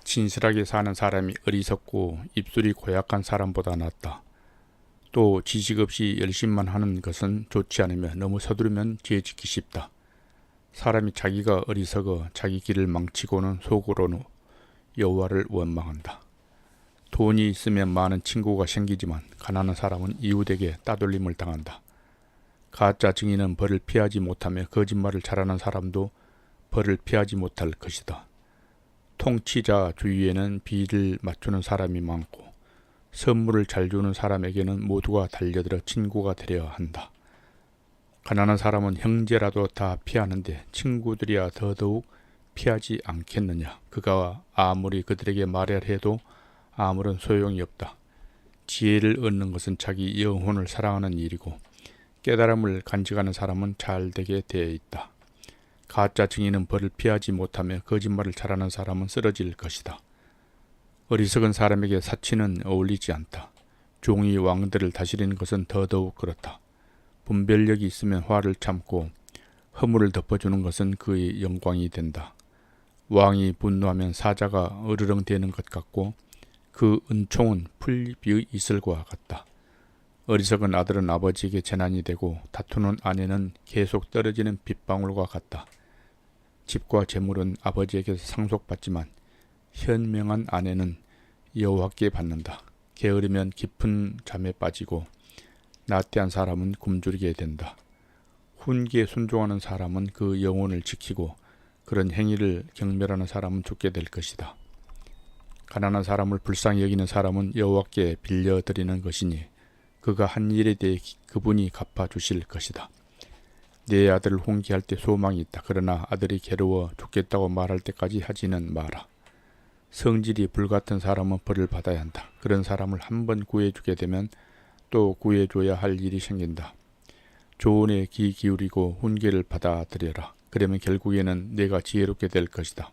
진실하게 사는 사람이 어리석고 입술이 고약한 사람보다 낫다. 또 지식 없이 열심만 하는 것은 좋지 않으며 너무 서두르면 죄 짓기 쉽다. 사람이 자기가 어리석어 자기 길을 망치고는 속으로는 여호와를 원망한다. 돈이 있으면 많은 친구가 생기지만 가난한 사람은 이웃에게 따돌림을 당한다. 가짜 증인은 벌을 피하지 못하며 거짓말을 잘하는 사람도 벌을 피하지 못할 것이다. 통치자 주위에는 비를 맞추는 사람이 많고 선물을 잘 주는 사람에게는 모두가 달려들어 친구가 되려 한다. 가난한 사람은 형제라도 다 피하는데 친구들이야 더더욱 피하지 않겠느냐. 그가 아무리 그들에게 말하려 해도 아무런 소용이 없다. 지혜를 얻는 것은 자기 영혼을 사랑하는 일이고 깨달음을 간직하는 사람은 잘 되게 되어 있다. 가짜 증인은 벌을 피하지 못하며 거짓말을 잘하는 사람은 쓰러질 것이다. 어리석은 사람에게 사치는 어울리지 않다. 종이 왕들을 다스리는 것은 더더욱 그렇다. 분별력이 있으면 화를 참고 허물을 덮어주는 것은 그의 영광이 된다. 왕이 분노하면 사자가 으르렁대는 것 같고 그 은총은 풀잎의 이슬과 같다. 어리석은 아들은 아버지에게 재난이 되고 다투는 아내는 계속 떨어지는 빗방울과 같다. 집과 재물은 아버지에게서 상속받지만 현명한 아내는 여호와께 받는다. 게으르면 깊은 잠에 빠지고 나태한 사람은 굶주리게 된다. 훈계에 순종하는 사람은 그 영혼을 지키고 그런 행위를 경멸하는 사람은 죽게 될 것이다. 가난한 사람을 불쌍히 여기는 사람은 여호와께 빌려드리는 것이니 그가 한 일에 대해 그분이 갚아주실 것이다. 내 아들을 훈계할 때 소망이 있다. 그러나 아들이 괴로워 죽겠다고 말할 때까지 하지는 마라. 성질이 불같은 사람은 벌을 받아야 한다. 그런 사람을 한 번 구해주게 되면 또 구해줘야 할 일이 생긴다. 조언에 귀 기울이고 훈계를 받아들여라. 그러면 결국에는 내가 지혜롭게 될 것이다.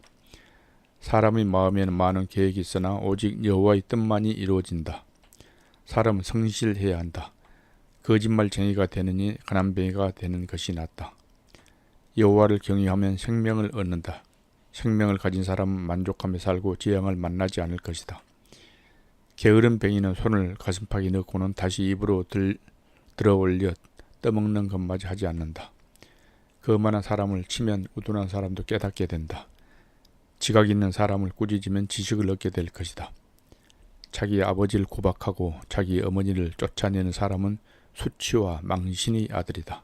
사람의 마음에는 많은 계획이 있으나 오직 여호와의 뜻만이 이루어진다. 사람은 성실해야 한다. 거짓말쟁이가 되느니 가난뱅이가 되는 것이 낫다. 여호와를 경외하면 생명을 얻는다. 생명을 가진 사람은 만족하며 살고 재앙을 만나지 않을 것이다. 게으른 뱅이는 손을 가슴팍에 넣고는 다시 입으로 들어올려 떠먹는 것마저 하지 않는다. 거만한 사람을 치면 우둔한 사람도 깨닫게 된다. 지각 있는 사람을 꾸짖으면 지식을 얻게 될 것이다. 자기 아버지를 구박하고 자기 어머니를 쫓아내는 사람은 수치와 망신의 아들이다.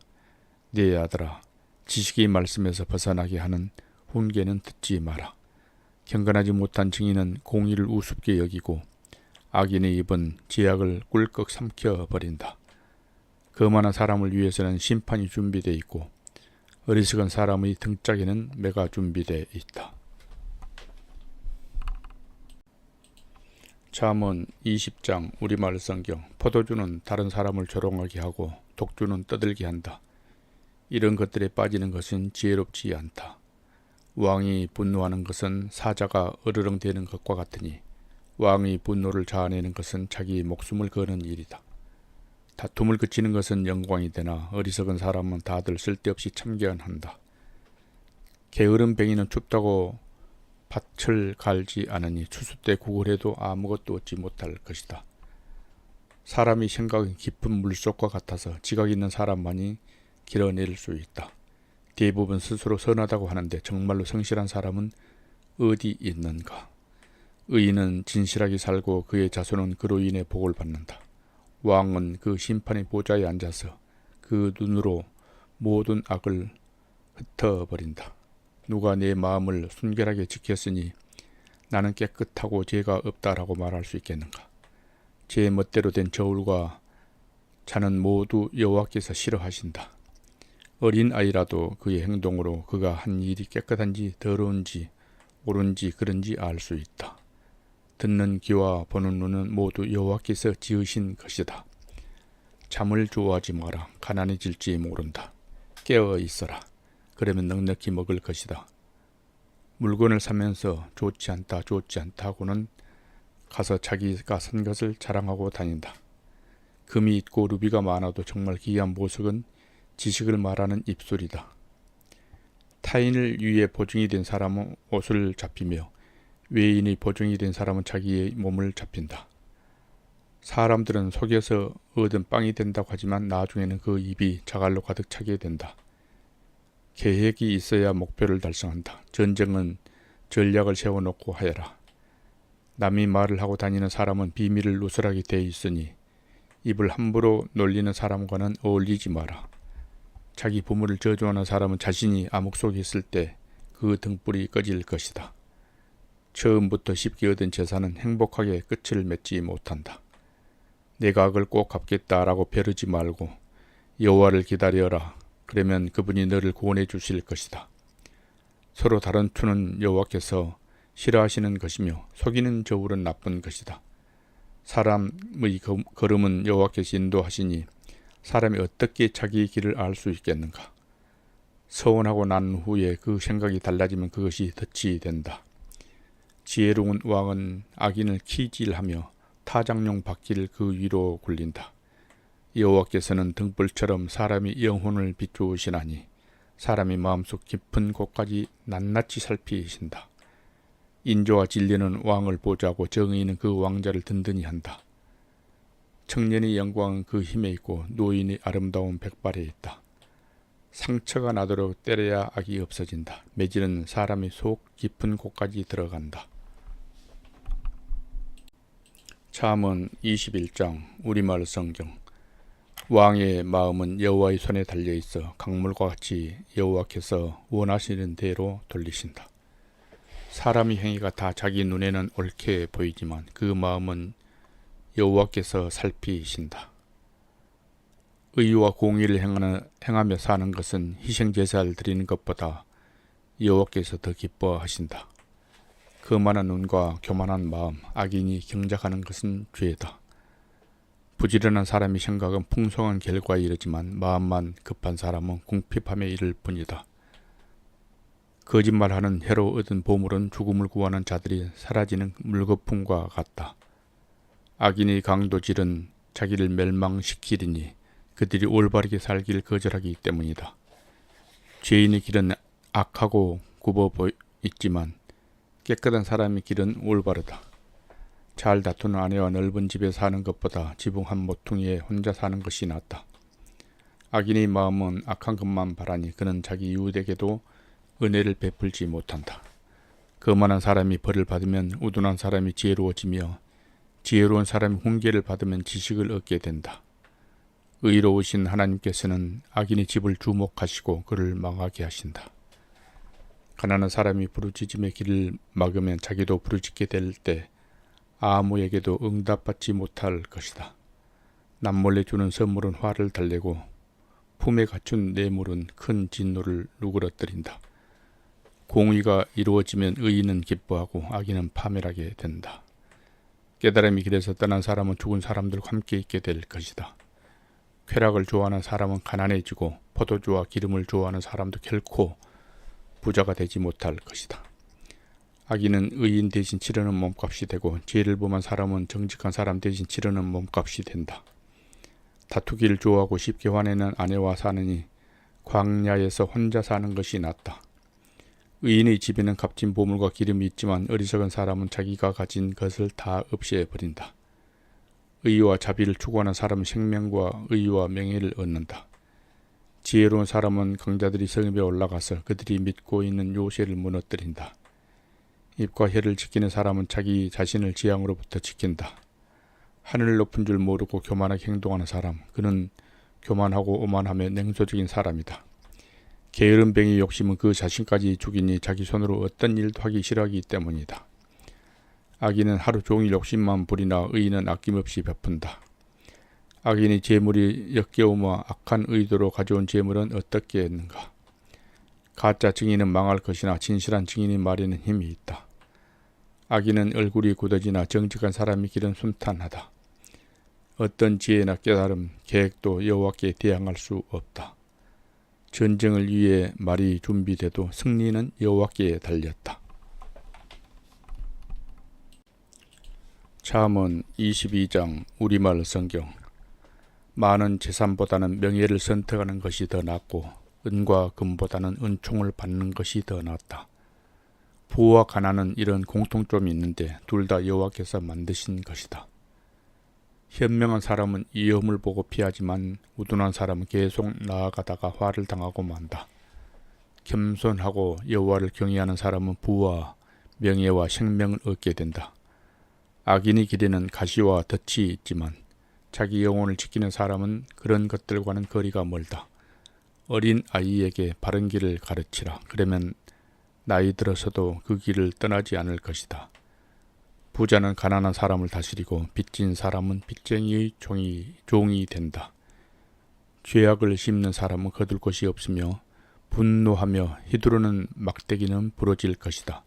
네 아들아, 지식의 말씀에서 벗어나게 하는 훈계는 듣지 마라. 경건하지 못한 증인은 공의를 우습게 여기고 악인의 입은 죄악을 꿀꺽 삼켜버린다. 거만한 사람을 위해서는 심판이 준비되어 있고 어리석은 사람의 등짝에는 매가 준비되어 있다. 잠언 20장 우리말 성경. 포도주는 다른 사람을 조롱하게 하고 독주는 떠들게 한다. 이런 것들에 빠지는 것은 지혜롭지 않다. 왕이 분노하는 것은 사자가 으르렁대는 것과 같으니 왕의 분노를 자아내는 것은 자기 목숨을 거는 일이다. 다툼을 그치는 것은 영광이 되나 어리석은 사람은 다들 쓸데없이 참견한다. 게으른 뱅이는 춥다고 밭을 갈지 않으니 추수 때 구걸해도 아무것도 얻지 못할 것이다. 사람의 생각은 깊은 물속과 같아서 지각 있는 사람만이 길어낼 수 있다. 대부분 스스로 선하다고 하는데 정말로 성실한 사람은 어디 있는가? 의인은 진실하게 살고 그의 자손은 그로 인해 복을 받는다. 왕은 그 심판의 보좌에 앉아서 그 눈으로 모든 악을 흩어버린다. 누가 내 마음을 순결하게 지켰으니 나는 깨끗하고 죄가 없다라고 말할 수 있겠는가? 제 멋대로 된 저울과 자는 모두 여호와께서 싫어하신다. 어린 아이라도 그의 행동으로 그가 한 일이 깨끗한지 더러운지 옳은지 그른지 알 수 있다. 듣는 귀와 보는 눈은 모두 여호와께서 지으신 것이다. 잠을 좋아하지 마라. 가난해질지 모른다. 깨어 있어라. 그러면 넉넉히 먹을 것이다. 물건을 사면서 좋지 않다 하고는 가서 자기가 산 것을 자랑하고 다닌다. 금이 있고 루비가 많아도 정말 귀한 보석은 지식을 말하는 입술이다. 타인을 위해 보증이 된 사람은 옷을 잡히며 외인의 보증이 된 사람은 자기의 몸을 잡힌다. 사람들은 속여서 얻은 빵이 된다고 하지만 나중에는 그 입이 자갈로 가득 차게 된다. 계획이 있어야 목표를 달성한다. 전쟁은 전략을 세워놓고 하여라. 남이 말을 하고 다니는 사람은 비밀을 누설하게 돼 있으니 입을 함부로 놀리는 사람과는 어울리지 마라. 자기 부모를 저주하는 사람은 자신이 암흑 속에 있을 때 그 등불이 꺼질 것이다. 처음부터 쉽게 얻은 재산은 행복하게 끝을 맺지 못한다. 내가 악을 꼭 갚겠다라고 벼르지 말고 여호와를 기다려라. 그러면 그분이 너를 구원해 주실 것이다. 서로 다른 투는 여호와께서 싫어하시는 것이며 속이는 저울은 나쁜 것이다. 사람의 걸음은 여호와께서 인도하시니 사람이 어떻게 자기의 길을 알 수 있겠는가? 서원하고 난 후에 그 생각이 달라지면 그것이 덫이 된다. 지혜로운 왕은 악인을 키질하며 타작용 바퀴를 그 위로 굴린다. 여호와께서는 등불처럼 사람의 영혼을 비추시나니 사람의 마음속 깊은 곳까지 낱낱이 살피신다. 인조와 진리는 왕을 보좌하고 정의는 그 왕자를 든든히 한다. 청년의 영광은 그 힘에 있고 노인의 아름다운 백발에 있다. 상처가 나도록 때려야 악이 없어진다. 매질은 사람의 속 깊은 곳까지 들어간다. 잠언 21장 우리말 성경. 왕의 마음은 여호와의 손에 달려있어 강물과 같이 여호와께서 원하시는 대로 돌리신다. 사람의 행위가 다 자기 눈에는 옳게 보이지만 그 마음은 여호와께서 살피신다. 의와 공의를 행하며 사는 것은 희생제사를 드리는 것보다 여호와께서 더 기뻐하신다. 거만한 눈과 교만한 마음, 악인이 경작하는 것은 죄다. 부지런한 사람의 생각은 풍성한 결과에 이르지만 마음만 급한 사람은 궁핍함에 이를 뿐이다. 거짓말하는 해로 얻은 보물은 죽음을 구하는 자들이 사라지는 물거품과 같다. 악인의 강도질은 자기를 멸망시키리니 그들이 올바르게 살기를 거절하기 때문이다. 죄인의 길은 악하고 굽어 있지만 깨끗한 사람의 길은 올바르다. 잘 다투는 아내와 넓은 집에 사는 것보다 지붕 한 모퉁이에 혼자 사는 것이 낫다. 악인의 마음은 악한 것만 바라니 그는 자기 이웃에게도 은혜를 베풀지 못한다. 거만한 사람이 벌을 받으면 우둔한 사람이 지혜로워지며 지혜로운 사람이 훈계를 받으면 지식을 얻게 된다. 의로우신 하나님께서는 악인의 집을 주목하시고 그를 망하게 하신다. 가난한 사람이 부르짖음의 길을 막으면 자기도 부르짖게 될 때 아무에게도 응답받지 못할 것이다. 남몰래 주는 선물은 화를 달래고 품에 갖춘 뇌물은 큰 진노를 누그러뜨린다. 공의가 이루어지면 의인은 기뻐하고 악인은 파멸하게 된다. 깨달음이 길에서 떠난 사람은 죽은 사람들과 함께 있게 될 것이다. 쾌락을 좋아하는 사람은 가난해지고 포도주와 기름을 좋아하는 사람도 결코 부자가 되지 못할 것이다. 악인은 의인 대신 치르는 몸값이 되고 지혜를 범한 사람은 정직한 사람 대신 치르는 몸값이 된다. 다투기를 좋아하고 쉽게 화내는 아내와 사느니 광야에서 혼자 사는 것이 낫다. 의인의 집에는 값진 보물과 기름이 있지만 어리석은 사람은 자기가 가진 것을 다 없애버린다. 의와 자비를 추구하는 사람은 생명과 의와 명예를 얻는다. 지혜로운 사람은 강자들이 성읍에 올라가서 그들이 믿고 있는 요새를 무너뜨린다. 입과 혀를 지키는 사람은 자기 자신을 재앙으로부터 지킨다. 하늘을 높은 줄 모르고 교만하게 행동하는 사람, 그는 교만하고 오만하며 냉소적인 사람이다. 게으름뱅이 욕심은 그 자신까지 죽이니 자기 손으로 어떤 일도 하기 싫어하기 때문이다. 악인은 하루 종일 욕심만 부리나 의인은 아낌없이 베푼다. 악인의 재물이 역겨우며 악한 의도로 가져온 재물은 어떻게 했는가? 가짜 증인은 망할 것이나 진실한 증인의 말에는 힘이 있다. 악인은 얼굴이 굳어지나 정직한 사람의 길은 순탄하다. 어떤 지혜나 깨달음, 계획도 여호와께 대항할 수 없다. 전쟁을 위해 말이 준비돼도 승리는 여호와께 달렸다. 잠언 22장 우리말 성경. 많은 재산보다는 명예를 선택하는 것이 더 낫고 은과 금보다는 은총을 받는 것이 더 낫다. 부와 가난은 이런 공통점이 있는데 둘 다 여호와께서 만드신 것이다. 현명한 사람은 위험을 보고 피하지만 우둔한 사람은 계속 나아가다가 화를 당하고 만다. 겸손하고 여호와를 경외하는 사람은 부와 명예와 생명을 얻게 된다. 악인의 길에는 가시와 덫이 있지만 자기 영혼을 지키는 사람은 그런 것들과는 거리가 멀다. 어린 아이에게 바른 길을 가르치라. 그러면 나이 들어서도 그 길을 떠나지 않을 것이다. 부자는 가난한 사람을 다스리고 빚진 사람은 빚쟁이의 종이 된다. 죄악을 심는 사람은 거둘 것이 없으며 분노하며 휘두르는 막대기는 부러질 것이다.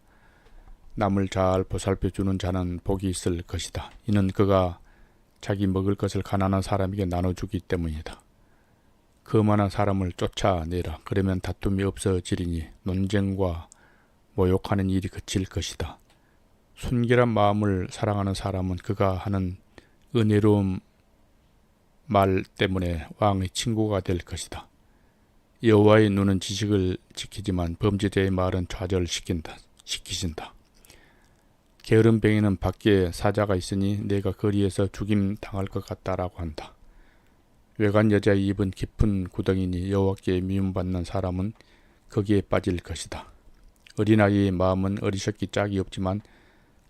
남을 잘 보살펴주는 자는 복이 있을 것이다. 이는 그가 자기 먹을 것을 가난한 사람에게 나눠주기 때문이다. 거만한 사람을 쫓아내라. 그러면 다툼이 없어지리니 논쟁과 모욕하는 일이 그칠 것이다. 순결한 마음을 사랑하는 사람은 그가 하는 은혜로운 말 때문에 왕의 친구가 될 것이다. 여호와의 눈은 지식을 지키지만 범죄자의 말은 좌절시키신다. 게으름뱅이는 밖에 사자가 있으니 내가 거리에서 죽임 당할 것 같다라고 한다. 외간 여자의 입은 깊은 구덩이니 여호와께 미움받는 사람은 거기에 빠질 것이다. 어린아이의 마음은 어리석기 짝이 없지만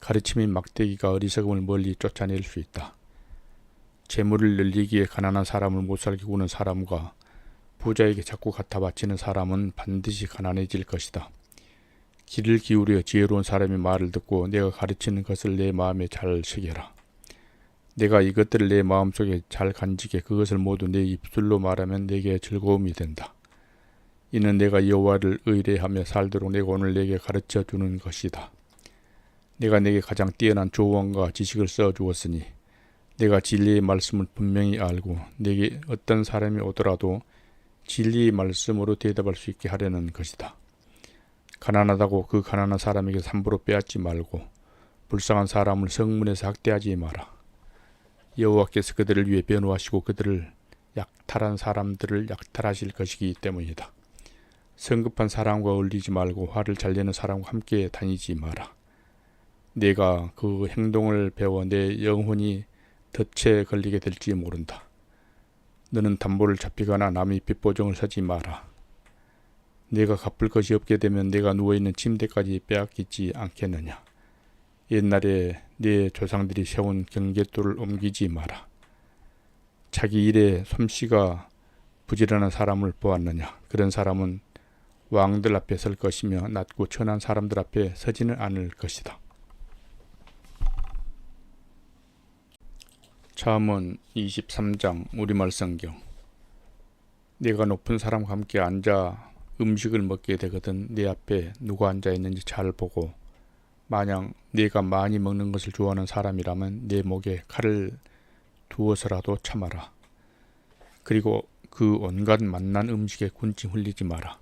가르침의 막대기가 어리석음을 멀리 쫓아낼 수 있다. 재물을 늘리기에 가난한 사람을 못살게 구는 사람과 부자에게 자꾸 갖다 바치는 사람은 반드시 가난해질 것이다. 귀를 기울여 지혜로운 사람의 말을 듣고 내가 가르치는 것을 내 마음에 잘 새겨라. 내가 이것들을 내 마음속에 잘 간직해 그것을 모두 내 입술로 말하면 내게 즐거움이 된다. 이는 내가 여호와를 의뢰하며 살도록 내가 오늘 내게 가르쳐 주는 것이다. 내가 내게 가장 뛰어난 조언과 지식을 써주었으니 내가 진리의 말씀을 분명히 알고 내게 어떤 사람이 오더라도 진리의 말씀으로 대답할 수 있게 하려는 것이다. 가난하다고 그 가난한 사람에게 함부로 빼앗지 말고 불쌍한 사람을 성문에서 학대하지 마라. 여호와께서 그들을 위해 변호하시고 그들을 약탈한 사람들을 약탈하실 것이기 때문이다. 성급한 사람과 어울리지 말고 화를 잘 내는 사람과 함께 다니지 마라. 내가 그 행동을 배워 내 영혼이 덫에 걸리게 될지 모른다. 너는 담보를 잡히거나 남의 빚보증을 서지 마라. 내가 갚을 것이 없게 되면 내가 누워있는 침대까지 빼앗기지 않겠느냐. 옛날에 네 조상들이 세운 경계도를 옮기지 마라. 자기 일에 솜씨가 부지런한 사람을 보았느냐? 그런 사람은 왕들 앞에 설 것이며 낮고 천한 사람들 앞에 서지는 않을 것이다. 잠언 23장 우리말 성경. 네가 높은 사람과 함께 앉아 음식을 먹게 되거든 네 앞에 누가 앉아 있는지 잘 보고 만약 네가 많이 먹는 것을 좋아하는 사람이라면 네 목에 칼을 두어서라도 참아라. 그리고 그 온갖 맛난 음식에 군침 흘리지 마라.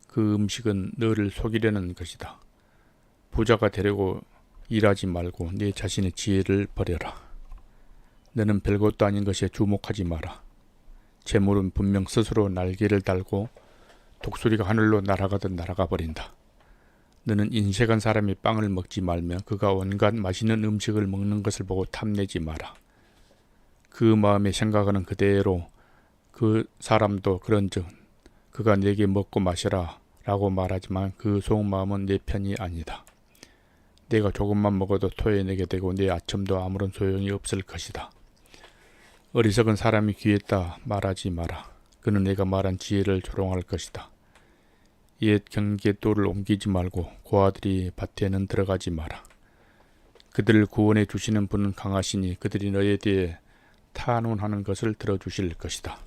그 음식은 너를 속이려는 것이다. 부자가 되려고 일하지 말고 네 자신의 지혜를 버려라. 너는 별것도 아닌 것에 주목하지 마라. 재물은 분명 스스로 날개를 달고 독수리가 하늘로 날아가듯 날아가 버린다. 너는 인색한 사람이 빵을 먹지 말며 그가 온갖 맛있는 음식을 먹는 것을 보고 탐내지 마라. 그 마음에 생각하는 그대로 그 사람도 그런즉 그가 내게 먹고 마시라 라고 말하지만 그 속마음은 내 편이 아니다. 내가 조금만 먹어도 토해내게 되고 내 아첨도 아무런 소용이 없을 것이다. 어리석은 사람이 귀했다 말하지 마라. 그는 내가 말한 지혜를 조롱할 것이다. 옛 경계도를 옮기지 말고 고아들이 밭에는 들어가지 마라. 그들을 구원해 주시는 분은 강하시니 그들이 너에 대해 탄원하는 것을 들어주실 것이다.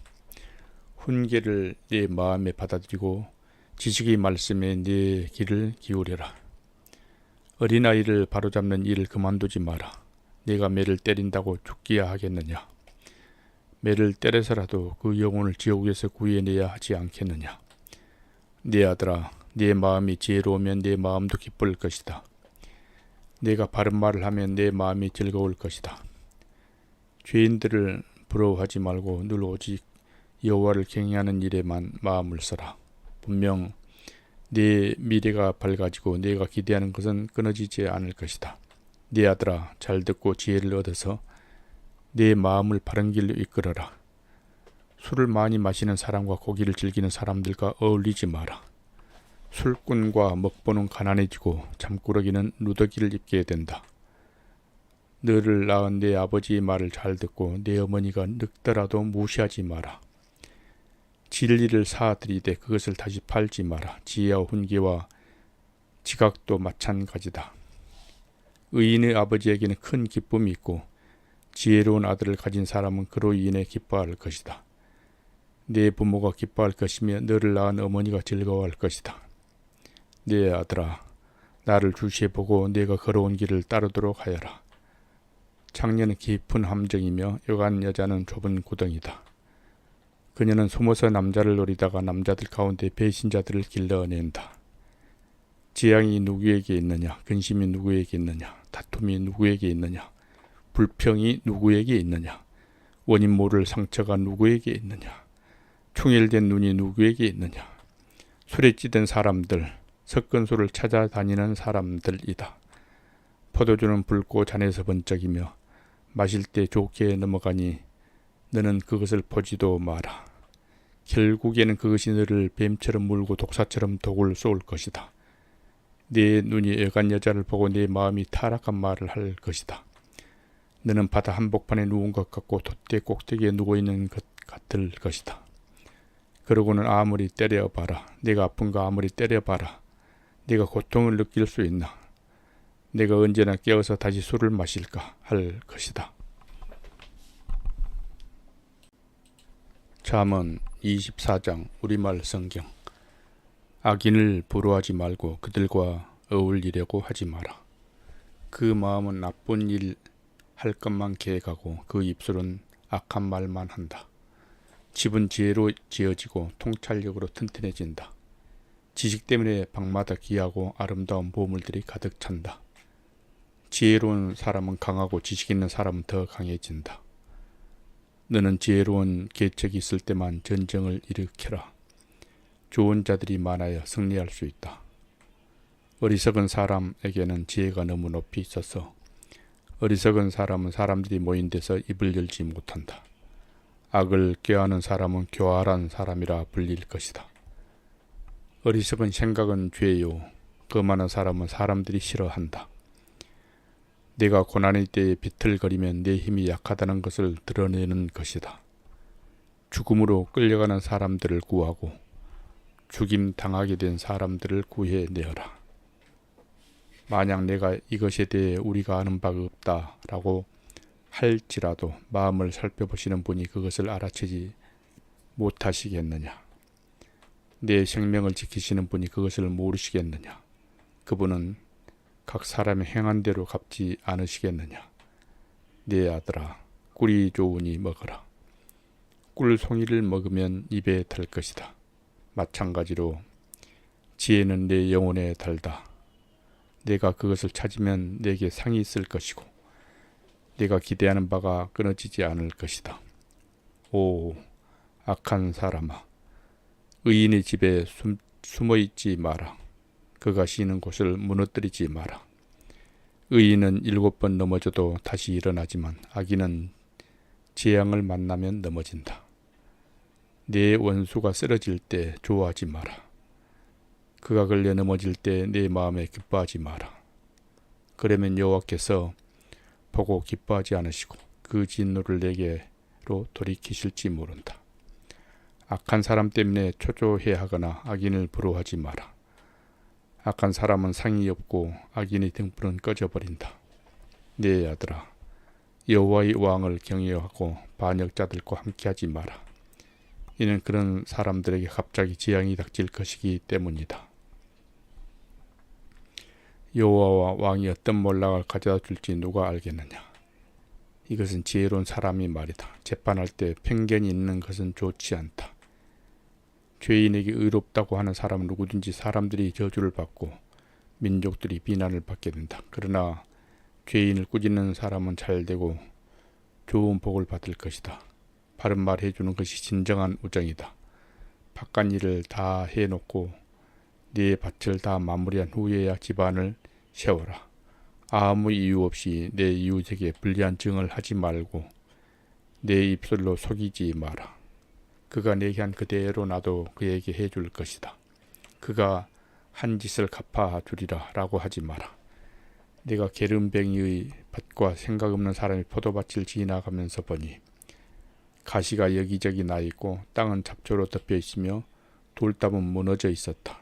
훈계를 네 마음에 받아들이고 지식의 말씀에 네 귀를 기울여라. 어린아이를 바로잡는 일을 그만두지 마라. 네가 매를 때린다고 죽기야 하겠느냐. 매를 때려서라도 그 영혼을 지옥에서 구해내야 하지 않겠느냐. 네 아들아, 네 마음이 지혜로우면 네 마음도 기쁠 것이다. 네가 바른 말을 하면 내 마음이 즐거울 것이다. 죄인들을 부러워하지 말고 늘 오직 여호와를 경외하는 일에만 마음을 써라. 분명 네 미래가 밝아지고 네가 기대하는 것은 끊어지지 않을 것이다. 네 아들아, 잘 듣고 지혜를 얻어서 내 마음을 바른 길로 이끌어라. 술을 많이 마시는 사람과 고기를 즐기는 사람들과 어울리지 마라. 술꾼과 먹보는 가난해지고 잠꾸러기는 누더기를 입게 된다. 너를 낳은 내 아버지의 말을 잘 듣고 내 어머니가 늙더라도 무시하지 마라. 진리를 사들이되 그것을 다시 팔지 마라. 지혜와 훈계와 지각도 마찬가지다. 의인의 아버지에게는 큰 기쁨이 있고 지혜로운 아들을 가진 사람은 그로 인해 기뻐할 것이다. 네 부모가 기뻐할 것이며 너를 낳은 어머니가 즐거워할 것이다. 네 아들아, 나를 주시해 보고 네가 걸어온 길을 따르도록 하여라. 창녀는 깊은 함정이며 여간 여자는 좁은 구덩이다. 그녀는 숨어서 남자를 노리다가 남자들 가운데 배신자들을 길러낸다. 재앙이 누구에게 있느냐? 근심이 누구에게 있느냐? 다툼이 누구에게 있느냐? 불평이 누구에게 있느냐? 원인 모를 상처가 누구에게 있느냐? 충혈된 눈이 누구에게 있느냐? 술에 찌든 사람들, 석근소를 찾아다니는 사람들이다. 포도주는 붉고 잔에서 번쩍이며 마실 때 좋게 넘어가니 너는 그것을 보지도 마라. 결국에는 그것이 너를 뱀처럼 물고 독사처럼 독을 쏠 것이다. 네 눈이 여간 여자를 보고 네 마음이 타락한 말을 할 것이다. 너는 바다 한복판에 누운 것 같고 돛대 꼭대기에 누워있는 것 같을 것이다. 그러고는 아무리 때려봐라. 네가 아픈가 아무리 때려봐라. 네가 고통을 느낄 수 있나? 내가 언제나 깨어서 다시 술을 마실까 할 것이다. 잠언 24장 우리말 성경. 악인을 부러워하지 말고 그들과 어울리려고 하지 마라. 그 마음은 나쁜 일 할 것만 계획하고 그 입술은 악한 말만 한다. 집은 지혜로 지어지고 통찰력으로 튼튼해진다. 지식 때문에 방마다 귀하고 아름다운 보물들이 가득 찬다. 지혜로운 사람은 강하고 지식 있는 사람은 더 강해진다. 너는 지혜로운 계책이 있을 때만 전쟁을 일으켜라. 좋은 자들이 많아야 승리할 수 있다. 어리석은 사람에게는 지혜가 너무 높이 있어서 어리석은 사람은 사람들이 모인 데서 입을 열지 못한다. 악을 꾀하는 사람은 교활한 사람이라 불릴 것이다. 어리석은 생각은 죄요. 거만한 사람은 사람들이 싫어한다. 내가 고난의 때에 비틀거리면 내 힘이 약하다는 것을 드러내는 것이다. 죽음으로 끌려가는 사람들을 구하고 죽임 당하게 된 사람들을 구해내어라. 만약 내가 이것에 대해 우리가 아는 바가 없다라고 할지라도 마음을 살펴보시는 분이 그것을 알아채지 못하시겠느냐? 내 생명을 지키시는 분이 그것을 모르시겠느냐? 그분은 각 사람의 행한 대로 갚지 않으시겠느냐? 내 아들아, 꿀이 좋으니 먹어라. 꿀송이를 먹으면 입에 달 것이다. 마찬가지로 지혜는 내 영혼에 달다. 내가 그것을 찾으면 내게 상이 있을 것이고 내가 기대하는 바가 끊어지지 않을 것이다. 오, 악한 사람아, 의인의 집에 숨어있지 마라. 그가 쉬는 곳을 무너뜨리지 마라. 의인은 7번 넘어져도 다시 일어나지만 악인은 재앙을 만나면 넘어진다. 내 원수가 쓰러질 때 좋아하지 마라. 그가 걸려 넘어질 때 내 마음에 기뻐하지 마라. 그러면 여호와께서 보고 기뻐하지 않으시고 그 진노를 내게로 돌이키실지 모른다. 악한 사람 때문에 초조해하거나 악인을 부러워하지 마라. 악한 사람은 상이 없고 악인의 등불은 꺼져버린다. 내 아들아, 여호와의 왕을 경외하고 반역자들과 함께하지 마라. 이는 그런 사람들에게 갑자기 재앙이 닥칠 것이기 때문이다. 여호와와 왕이 어떤 몰락을 가져다 줄지 누가 알겠느냐? 이것은 지혜로운 사람이 말이다. 재판할 때 편견이 있는 것은 좋지 않다. 죄인에게 의롭다고 하는 사람은 누구든지 사람들이 저주를 받고 민족들이 비난을 받게 된다. 그러나 죄인을 꾸짖는 사람은 잘되고 좋은 복을 받을 것이다. 바른 말 해주는 것이 진정한 우정이다. 바깥 일을 다 해놓고 네 밭을 다 마무리한 후에야 집안을 세워라. 아무 이유 없이 내 이웃에게 불리한 증언을 하지 말고 내 입술로 속이지 마라. 그가 내게 한 그대로 나도 그에게 해줄 것이다. 그가 한 짓을 갚아 주리라 라고 하지 마라. 내가 게으름뱅이의 밭과 생각 없는 사람이 포도밭을 지나가면서 보니 가시가 여기저기 나 있고 땅은 잡초로 덮여 있으며 돌담은 무너져 있었다.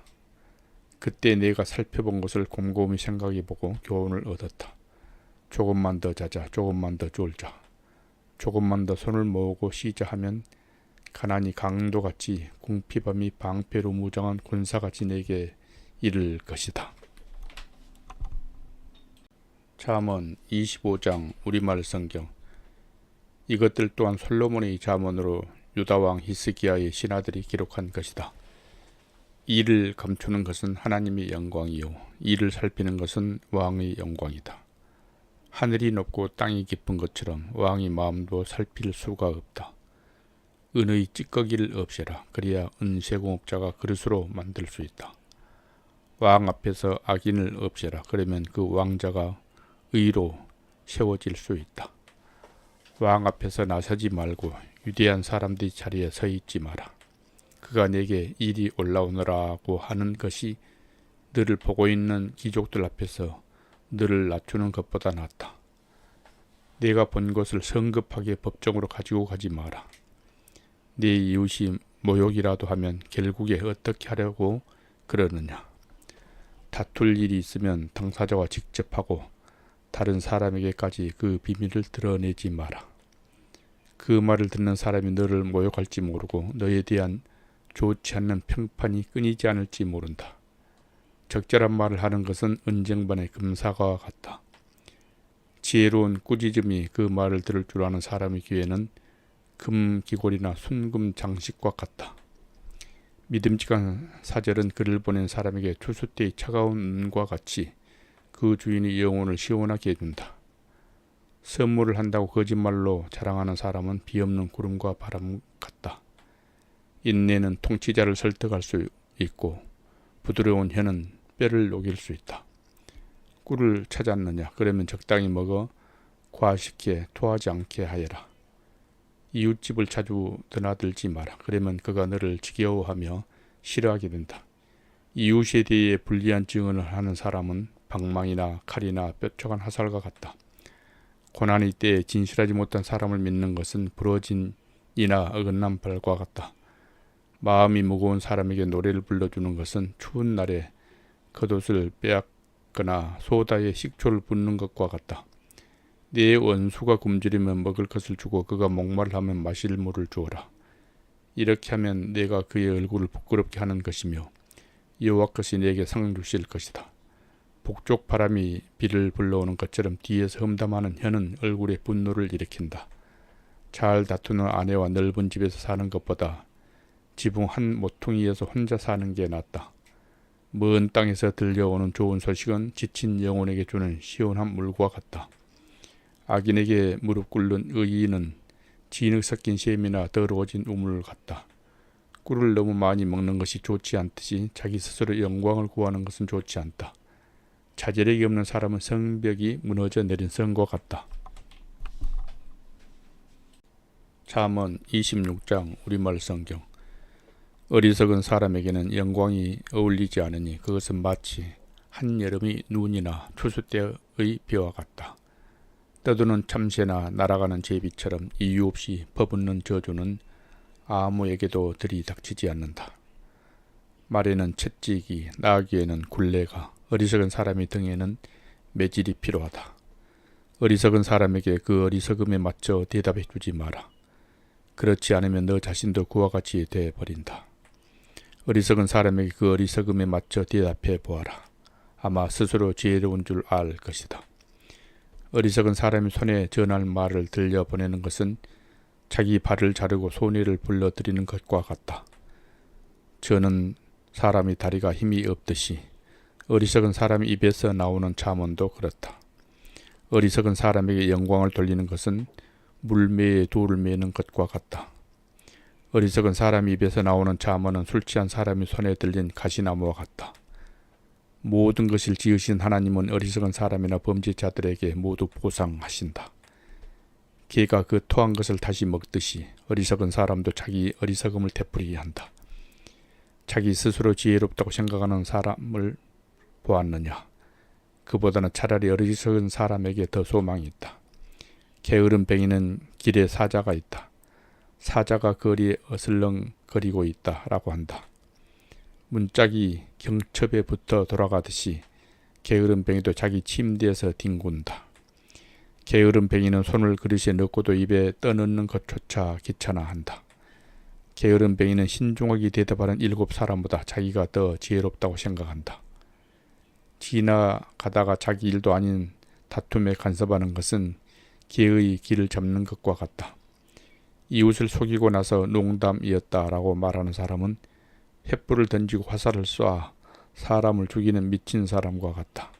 그때 내가 살펴본 것을 곰곰이 생각해보고 교훈을 얻었다. 조금만 더 자자, 조금만 더 졸자, 조금만 더 손을 모으고 쉬자 하면 가난이 강도같이 궁핍함이 방패로 무장한 군사같이 내게 이를 것이다. 잠언 25장 우리말 성경. 이것들 또한 솔로몬의 잠언으로 유다왕 히스기야의 신하들이 기록한 것이다. 이를 감추는 것은 하나님의 영광이요 이를 살피는 것은 왕의 영광이다. 하늘이 높고 땅이 깊은 것처럼 왕의 마음도 살필 수가 없다. 은의 찌꺼기를 없애라. 그래야 은세공업자가 그릇으로 만들 수 있다. 왕 앞에서 악인을 없애라. 그러면 그 왕자가 의로 세워질 수 있다. 왕 앞에서 나서지 말고 위대한 사람들의 자리에 서 있지 마라. 그가 내게 이리 올라오너라고 하는 것이 너를 보고 있는 귀족들 앞에서 너를 낮추는 것보다 낫다. 내가 본 것을 성급하게 법정으로 가지고 가지 마라. 네 이웃이 모욕이라도 하면 결국에 어떻게 하려고 그러느냐. 다툴 일이 있으면 당사자와 직접 하고 다른 사람에게까지 그 비밀을 드러내지 마라. 그 말을 듣는 사람이 너를 모욕할지 모르고 너에 대한 좋지 않는 평판이 끊이지 않을지 모른다. 적절한 말을 하는 것은 은쟁반의 금사과와 같다. 지혜로운 꾸짖음이 그 말을 들을 줄 아는 사람의 귀에는 금기골이나 순금 장식과 같다. 믿음직한 사절은 그를 보낸 사람에게 추수 때의 차가운 눈과 같이 그 주인의 영혼을 시원하게 해준다. 선물을 한다고 거짓말로 자랑하는 사람은 비없는 구름과 바람 같다. 인내는 통치자를 설득할 수 있고 부드러운 혀는 뼈를 녹일 수 있다. 꿀을 찾았느냐? 그러면 적당히 먹어 과식해 토하지 않게 하여라. 이웃집을 자주 드나들지 마라. 그러면 그가 너를 지겨워하며 싫어하게 된다. 이웃에 대해 불리한 증언을 하는 사람은 방망이나 칼이나 뾰족한 화살과 같다. 고난의 때에 진실하지 못한 사람을 믿는 것은 부러진 이나 어긋난 발과 같다. 마음이 무거운 사람에게 노래를 불러주는 것은 추운 날에 겉옷을 빼앗거나 소다에 식초를 붓는 것과 같다. 네 원수가 굶주리면 먹을 것을 주고 그가 목마르하면 마실 물을 주어라. 이렇게 하면 내가 그의 얼굴을 부끄럽게 하는 것이며 여호와께서 내게 상 주실 것이다. 북쪽 바람이 비를 불러오는 것처럼 뒤에서 험담하는 혀는 얼굴에 분노를 일으킨다. 잘 다투는 아내와 넓은 집에서 사는 것보다 지붕 한 모퉁이에서 혼자 사는 게 낫다. 먼 땅에서 들려오는 좋은 소식은 지친 영혼에게 주는 시원한 물과 같다. 악인에게 무릎 꿇는 의인은 진흙 섞인 셈이나 더러워진 우물 같다. 꿀을 너무 많이 먹는 것이 좋지 않듯이 자기 스스로 영광을 구하는 것은 좋지 않다. 자제력이 없는 사람은 성벽이 무너져 내린 성과 같다. 잠언 26장 우리말 성경. 어리석은 사람에게는 영광이 어울리지 않으니 그것은 마치 한여름의 눈이나 추수 때의 비와 같다. 떠도는 참새나 날아가는 제비처럼 이유 없이 퍼붓는 저주는 아무에게도 들이닥치지 않는다. 말에는 채찍이, 나귀에는 굴레가, 어리석은 사람의 등에는 매질이 필요하다. 어리석은 사람에게 그 어리석음에 맞춰 대답해 주지 마라. 그렇지 않으면 너 자신도 그와 같이 되어버린다. 어리석은 사람에게 그 어리석음에 맞춰 대답해 보아라. 아마 스스로 지혜로운 줄 알 것이다. 어리석은 사람이 손에 전할 말을 들려보내는 것은 자기 발을 자르고 소리를 불러들이는 것과 같다. 저는 사람이 다리가 힘이 없듯이 어리석은 사람 입에서 나오는 잠언도 그렇다. 어리석은 사람에게 영광을 돌리는 것은 물매에 돌을 매는 것과 같다. 어리석은 사람 입에서 나오는 잠언은 술 취한 사람이 손에 들린 가시나무와 같다. 모든 것을 지으신 하나님은 어리석은 사람이나 범죄자들에게 모두 보상하신다. 개가 그 토한 것을 다시 먹듯이 어리석은 사람도 자기 어리석음을 되풀이해야 한다. 자기 스스로 지혜롭다고 생각하는 사람을 보았느냐? 그보다는 차라리 어리석은 사람에게 더 소망이 있다. 게으른 뱅이는 길에 사자가 있다. 사자가 거리에 어슬렁거리고 있다라고 한다. 문짝이 경첩에 붙어 돌아가듯이 게으른 뱅이도 자기 침대에서 뒹군다. 게으른 뱅이는 손을 그릇에 넣고도 입에 떠넣는 것조차 귀찮아한다. 게으른 뱅이는 신중하게 대답하는 7 사람보다 자기가 더 지혜롭다고 생각한다. 지나가다가 자기 일도 아닌 다툼에 간섭하는 것은 개의 길을 잡는 것과 같다. 이웃을 속이고 나서 농담이었다라고 말하는 사람은 횃불을 던지고 화살을 쏴 사람을 죽이는 미친 사람과 같다.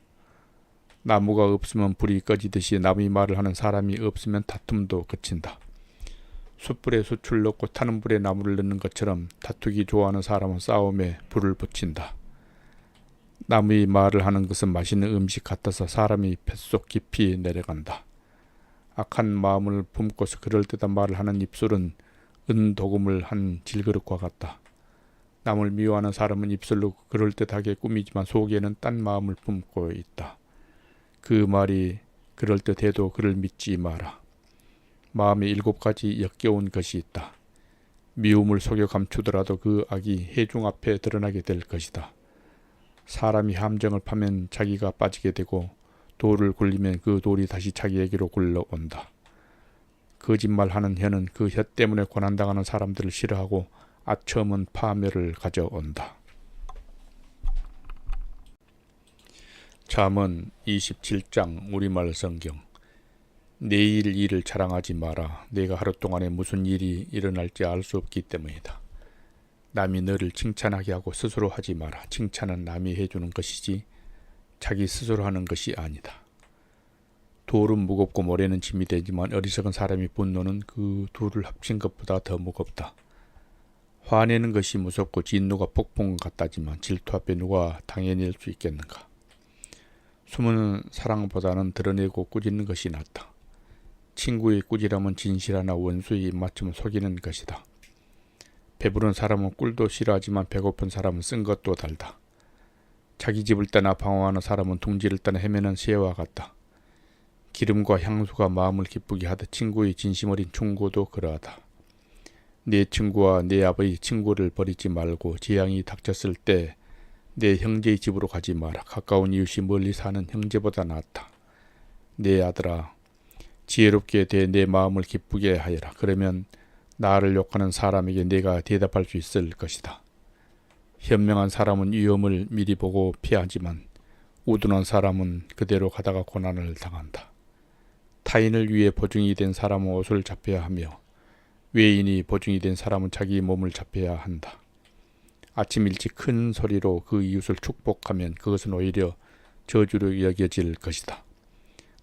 나무가 없으면 불이 꺼지듯이 남의 말을 하는 사람이 없으면 다툼도 그친다. 숯불에 숯을 넣고 타는 불에 나무를 넣는 것처럼 다투기 좋아하는 사람은 싸움에 불을 붙인다. 남의 말을 하는 것은 맛있는 음식 같아서 사람이 뱃속 깊이 내려간다. 악한 마음을 품고서 그럴듯한 말을 하는 입술은 은도금을 한 질그릇과 같다. 남을 미워하는 사람은 입술로 그럴듯하게 꾸미지만 속에는 딴 마음을 품고 있다. 그 말이 그럴듯해도 그를 믿지 마라. 마음에 7가지 역겨운 것이 있다. 미움을 속여 감추더라도 그 악이 회중 앞에 드러나게 될 것이다. 사람이 함정을 파면 자기가 빠지게 되고 돌을 굴리면 그 돌이 다시 자기에게로 굴러온다. 거짓말하는 혀는 그 혀 때문에 고난당하는 사람들을 싫어하고 아첨은 파멸을 가져온다. 잠언 27장 우리말 성경. 내일 일을 자랑하지 마라. 내가 하루 동안에 무슨 일이 일어날지 알 수 없기 때문이다. 남이 너를 칭찬하게 하고 스스로 하지 마라. 칭찬은 남이 해주는 것이지 자기 스스로 하는 것이 아니다. 돌은 무겁고 모래는 짐이 되지만 어리석은 사람의 분노는 그 둘을 합친 것보다 더 무겁다. 화내는 것이 무섭고 진노가 폭풍 같다지만 질투 앞에 누가 당해낼 수 있겠는가. 숨은 사랑보다는 드러내고 꾸짖는 것이 낫다. 친구의 꾸지람은 진실하나 원수의 입맞춤은 속이는 것이다. 배부른 사람은 꿀도 싫어하지만 배고픈 사람은 쓴 것도 달다. 자기 집을 떠나 방황하는 사람은 둥지를 떠나 헤매는 새와 같다. 기름과 향수가 마음을 기쁘게 하듯 친구의 진심 어린 충고도 그러하다. 내 친구와 내 아버지 친구를 버리지 말고 재앙이 닥쳤을 때 내 형제의 집으로 가지 마라. 가까운 이웃이 멀리 사는 형제보다 낫다. 내 아들아, 지혜롭게 대해 내 마음을 기쁘게 하여라. 그러면 나를 욕하는 사람에게 내가 대답할 수 있을 것이다. 현명한 사람은 위험을 미리 보고 피하지만 우둔한 사람은 그대로 가다가 고난을 당한다. 타인을 위해 보증이 된 사람은 옷을 잡혀야 하며 외인이 보증이 된 사람은 자기 몸을 잡혀야 한다. 아침 일찍 큰 소리로 그 이웃을 축복하면 그것은 오히려 저주로 여겨질 것이다.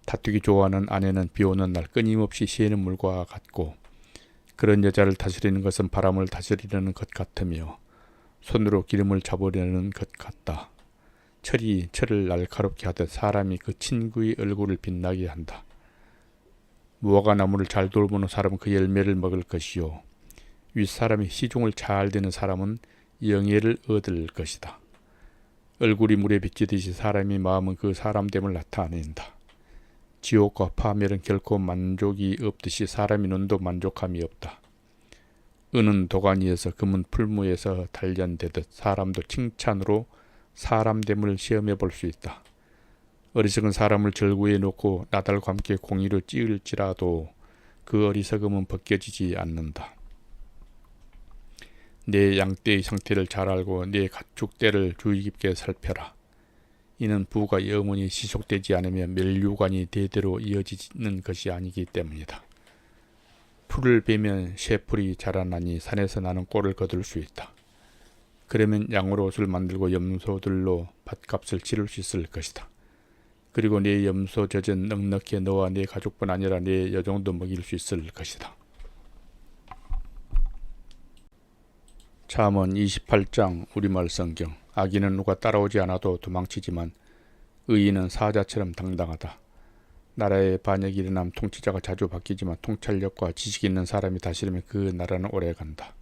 다투기 좋아하는 아내는 비 오는 날 끊임없이 새는 물과 같고 그런 여자를 다스리는 것은 바람을 다스리려는 것 같으며 손으로 기름을 잡으려는 것 같다. 철이 철을 날카롭게 하듯 사람이 그 친구의 얼굴을 빛나게 한다. 무화과 나무를 잘 돌보는 사람은 그 열매를 먹을 것이요 윗사람이 시중을 잘 드는 사람은 영예를 얻을 것이다. 얼굴이 물에 비치듯이 사람의 마음은 그 사람됨을 나타낸다. 지옥과 파멸은 결코 만족이 없듯이 사람의 눈도 만족함이 없다. 은은 도가니에서 금은 풀무에서 단련되듯 사람도 칭찬으로 사람됨을 시험해 볼 수 있다. 어리석은 사람을 절구에 놓고 나달과 함께 공의로 찌을지라도 그 어리석음은 벗겨지지 않는다. 내 양떼의 상태를 잘 알고 내 가축떼를 주의 깊게 살펴라. 이는 부가 영원히 지속되지 않으며 멸류관이 대대로 이어지는 것이 아니기 때문이다. 풀을 베면 쇠풀이 자라나니 산에서 나는 꼴을 거둘 수 있다. 그러면 양으로 옷을 만들고 염소들로 밭값을 치를 수 있을 것이다. 그리고 내 염소 젖은 넉넉히 너와 내 가족뿐 아니라 내 여종도 먹일 수 있을 것이다. 잠언 28장 우리말 성경. 악인은 누가 따라오지 않아도 도망치지만 의인은 사자처럼 당당하다. 나라의 반역이 일어나면 통치자가 자주 바뀌지만 통찰력과 지식 있는 사람이 다스리면 그 나라는 오래간다.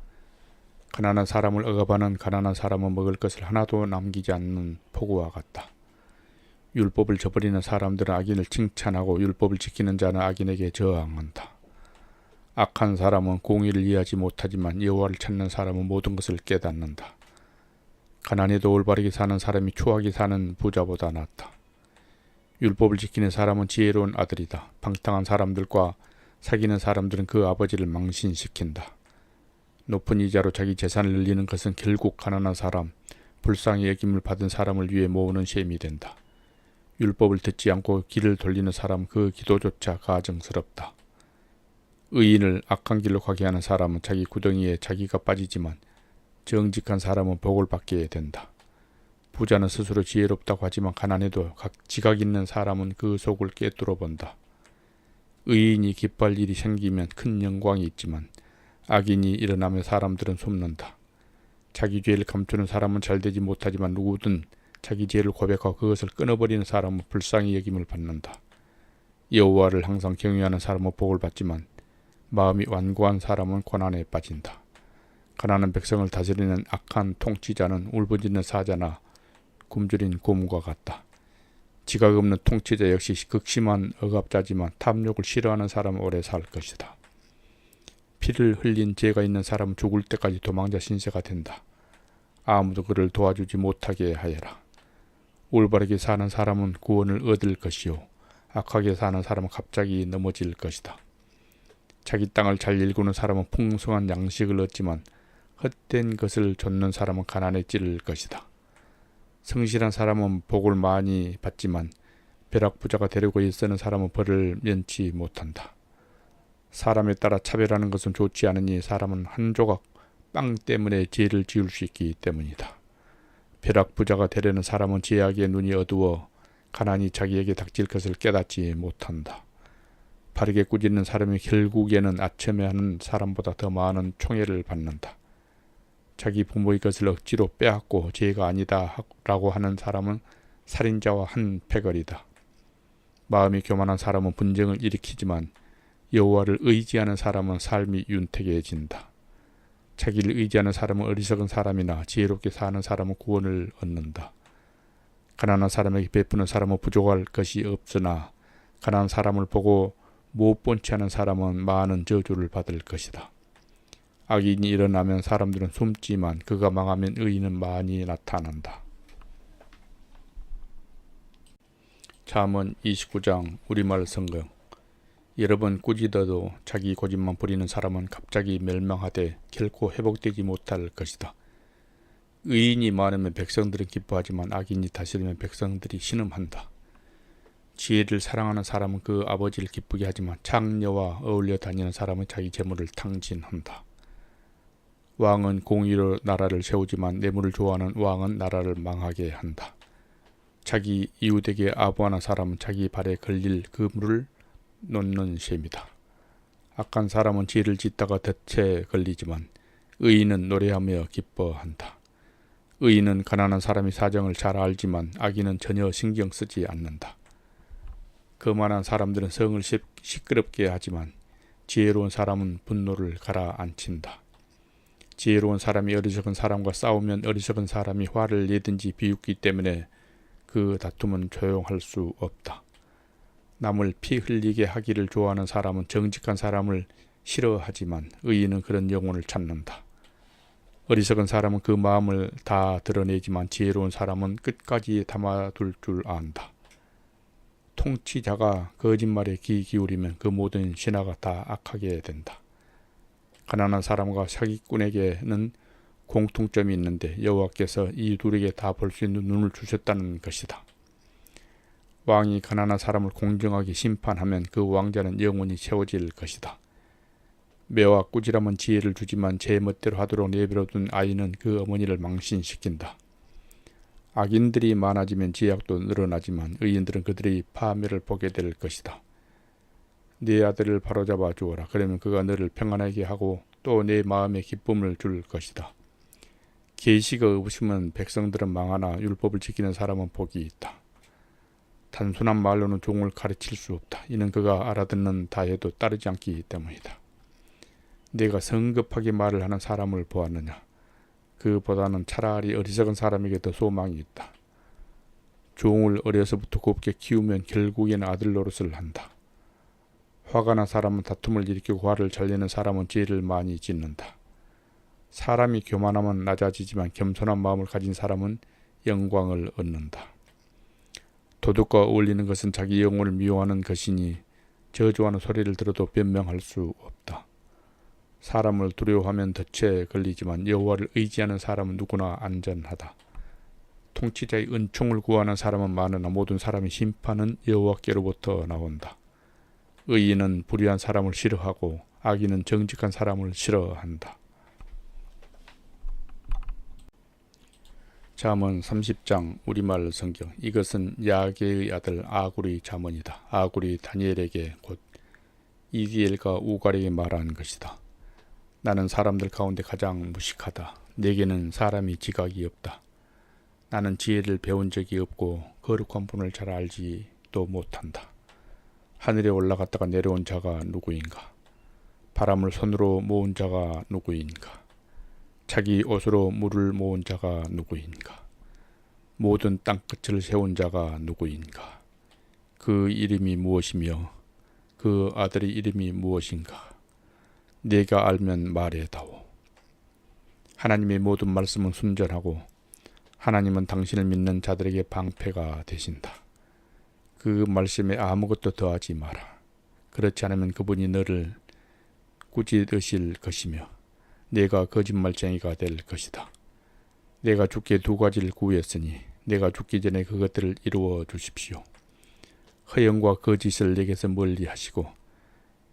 가난한 사람을 억압하는 가난한 사람은 먹을 것을 하나도 남기지 않는 폭우와 같다. 율법을 저버리는 사람들은 악인을 칭찬하고 율법을 지키는 자는 악인에게 저항한다. 악한 사람은 공의를 이해하지 못하지만 여호와를 찾는 사람은 모든 것을 깨닫는다. 가난해도 올바르게 사는 사람이 추하게 사는 부자보다 낫다. 율법을 지키는 사람은 지혜로운 아들이다. 방탕한 사람들과 사귀는 사람들은 그 아버지를 망신시킨다. 높은 이자로 자기 재산을 늘리는 것은 결국 가난한 사람, 불쌍히 여김을 받은 사람을 위해 모으는 셈이 된다. 율법을 듣지 않고 길을 돌리는 사람 그 기도조차 가증스럽다. 의인을 악한 길로 가게 하는 사람은 자기 구덩이에 자기가 빠지지만 정직한 사람은 복을 받게 된다. 부자는 스스로 지혜롭다고 하지만 가난해도 지각 있는 사람은 그 속을 꿰뚫어 본다. 의인이 기뻐할 일이 생기면 큰 영광이 있지만 악인이 일어나면 사람들은 숨는다. 자기 죄를 감추는 사람은 잘되지 못하지만 누구든 자기 죄를 고백하고 그것을 끊어버리는 사람은 불쌍히 여김을 받는다. 여호와를 항상 경외하는 사람은 복을 받지만 마음이 완고한 사람은 고난에 빠진다. 가난한 백성을 다스리는 악한 통치자는 울부짖는 사자나 굶주린 곰과 같다. 지각 없는 통치자 역시 극심한 억압자지만 탐욕을 싫어하는 사람은 오래 살 것이다. 피를 흘린 죄가 있는 사람은 죽을 때까지 도망자 신세가 된다. 아무도 그를 도와주지 못하게 하여라. 올바르게 사는 사람은 구원을 얻을 것이요 악하게 사는 사람은 갑자기 넘어질 것이다. 자기 땅을 잘 일구는 사람은 풍성한 양식을 얻지만 헛된 것을 좇는 사람은 가난에 찌를 것이다. 성실한 사람은 복을 많이 받지만 벼락부자가 되려고 애쓰는 사람은 벌을 면치 못한다. 사람에 따라 차별하는 것은 좋지 않으니 사람은 한 조각 빵 때문에 죄를 지을 수 있기 때문이다. 벼락부자가 되려는 사람은 죄악의 눈이 어두워 가난이 자기에게 닥칠 것을 깨닫지 못한다. 바르게 꾸짖는 사람이 결국에는 아첨해하는 사람보다 더 많은 총애를 받는다. 자기 부모의 것을 억지로 빼앗고 죄가 아니다 라고 하는 사람은 살인자와 한 패거리다. 마음이 교만한 사람은 분쟁을 일으키지만 여호와를 의지하는 사람은 삶이 윤택해진다. 자기를 의지하는 사람은 어리석은 사람이나 지혜롭게 사는 사람은 구원을 얻는다. 가난한 사람에게 베푸는 사람은 부족할 것이 없으나 가난한 사람을 보고 못 본 채 하는 사람은 많은 저주를 받을 것이다. 악인이 일어나면 사람들은 숨지만 그가 망하면 의인은 많이 나타난다. 잠언 29장 우리말 성경. 여러 번 꾸짖어도 자기 고집만 부리는 사람은 갑자기 멸망하되 결코 회복되지 못할 것이다. 의인이 많으면 백성들은 기뻐하지만 악인이 다스리면 백성들이 신음한다. 지혜를 사랑하는 사람은 그 아버지를 기쁘게 하지만 장녀와 어울려 다니는 사람은 자기 재물을 탕진한다. 왕은 공의로 나라를 세우지만 뇌물을 좋아하는 왕은 나라를 망하게 한다. 자기 이웃에게 아부하는 사람은 자기 발에 걸릴 그물을 놓는 셈이다. 악한 사람은 죄를 짓다가 덫에 걸리지만 의인은 노래하며 기뻐한다. 의인은 가난한 사람이 사정을 잘 알지만 악인은 전혀 신경 쓰지 않는다. 거만한 사람들은 성을 시끄럽게 하지만 지혜로운 사람은 분노를 가라앉힌다. 지혜로운 사람이 어리석은 사람과 싸우면 어리석은 사람이 화를 내든지 비웃기 때문에 그 다툼은 조용할 수 없다. 남을 피 흘리게 하기를 좋아하는 사람은 정직한 사람을 싫어하지만 의인은 그런 영혼을 찾는다. 어리석은 사람은 그 마음을 다 드러내지만 지혜로운 사람은 끝까지 담아둘 줄 안다. 통치자가 거짓말에 귀 기울이면 그 모든 신하가 다 악하게 된다. 가난한 사람과 사기꾼에게는 공통점이 있는데 여호와께서 이 둘에게 다 볼 수 있는 눈을 주셨다는 것이다. 왕이 가난한 사람을 공정하게 심판하면 그 왕자는 영원히 채워질 것이다. 매와 꾸지람은 지혜를 주지만 제 멋대로 하도록 내버려둔 아이는 그 어머니를 망신시킨다. 악인들이 많아지면 지약도 늘어나지만 의인들은 그들의 파멸을 보게 될 것이다. 네 아들을 바로잡아 주어라. 그러면 그가 너를 평안하게 하고 또 내 마음에 기쁨을 줄 것이다. 계시가 없으면 백성들은 망하나 율법을 지키는 사람은 복이 있다. 단순한 말로는 종을 가르칠 수 없다. 이는 그가 알아듣는 다 해도 따르지 않기 때문이다. 내가 성급하게 말을 하는 사람을 보았느냐? 그보다는 차라리 어리석은 사람에게 더 소망이 있다. 종을 어려서부터 곱게 키우면 결국엔 아들 노릇을 한다. 화가 난 사람은 다툼을 일으키고 화를 잘 내는 사람은 죄를 많이 짓는다. 사람이 교만하면 낮아지지만 겸손한 마음을 가진 사람은 영광을 얻는다. 도둑과 어울리는 것은 자기 영혼을 미워하는 것이니 저주하는 소리를 들어도 변명할 수 없다. 사람을 두려워하면 덫에 걸리지만 여호와를 의지하는 사람은 누구나 안전하다. 통치자의 은총을 구하는 사람은 많으나 모든 사람의 심판은 여호와께로부터 나온다. 의인은 불의한 사람을 싫어하고 악인은 정직한 사람을 싫어한다. 잠언 30장 우리말 성경. 이것은 야게의 아들 아굴의 잠언이다. 아굴이 다니엘에게 곧 이디엘과 우갈에게 말한 것이다. 나는 사람들 가운데 가장 무식하다. 내게는 사람이 지각이 없다. 나는 지혜를 배운 적이 없고 거룩한 분을 잘 알지도 못한다. 하늘에 올라갔다가 내려온 자가 누구인가? 바람을 손으로 모은 자가 누구인가? 자기 옷으로 물을 모은 자가 누구인가? 모든 땅끝을 세운 자가 누구인가? 그 이름이 무엇이며 그 아들의 이름이 무엇인가? 네가 알면 말해다오. 하나님의 모든 말씀은 순전하고 하나님은 당신을 믿는 자들에게 방패가 되신다. 그 말씀에 아무것도 더하지 마라. 그렇지 않으면 그분이 너를 꾸짖으실 것이며 내가 거짓말쟁이가 될 것이다. 내가 주께 두 가지를 구했으니 내가 죽기 전에 그것들을 이루어 주십시오. 허영과 거짓을 내게서 멀리 하시고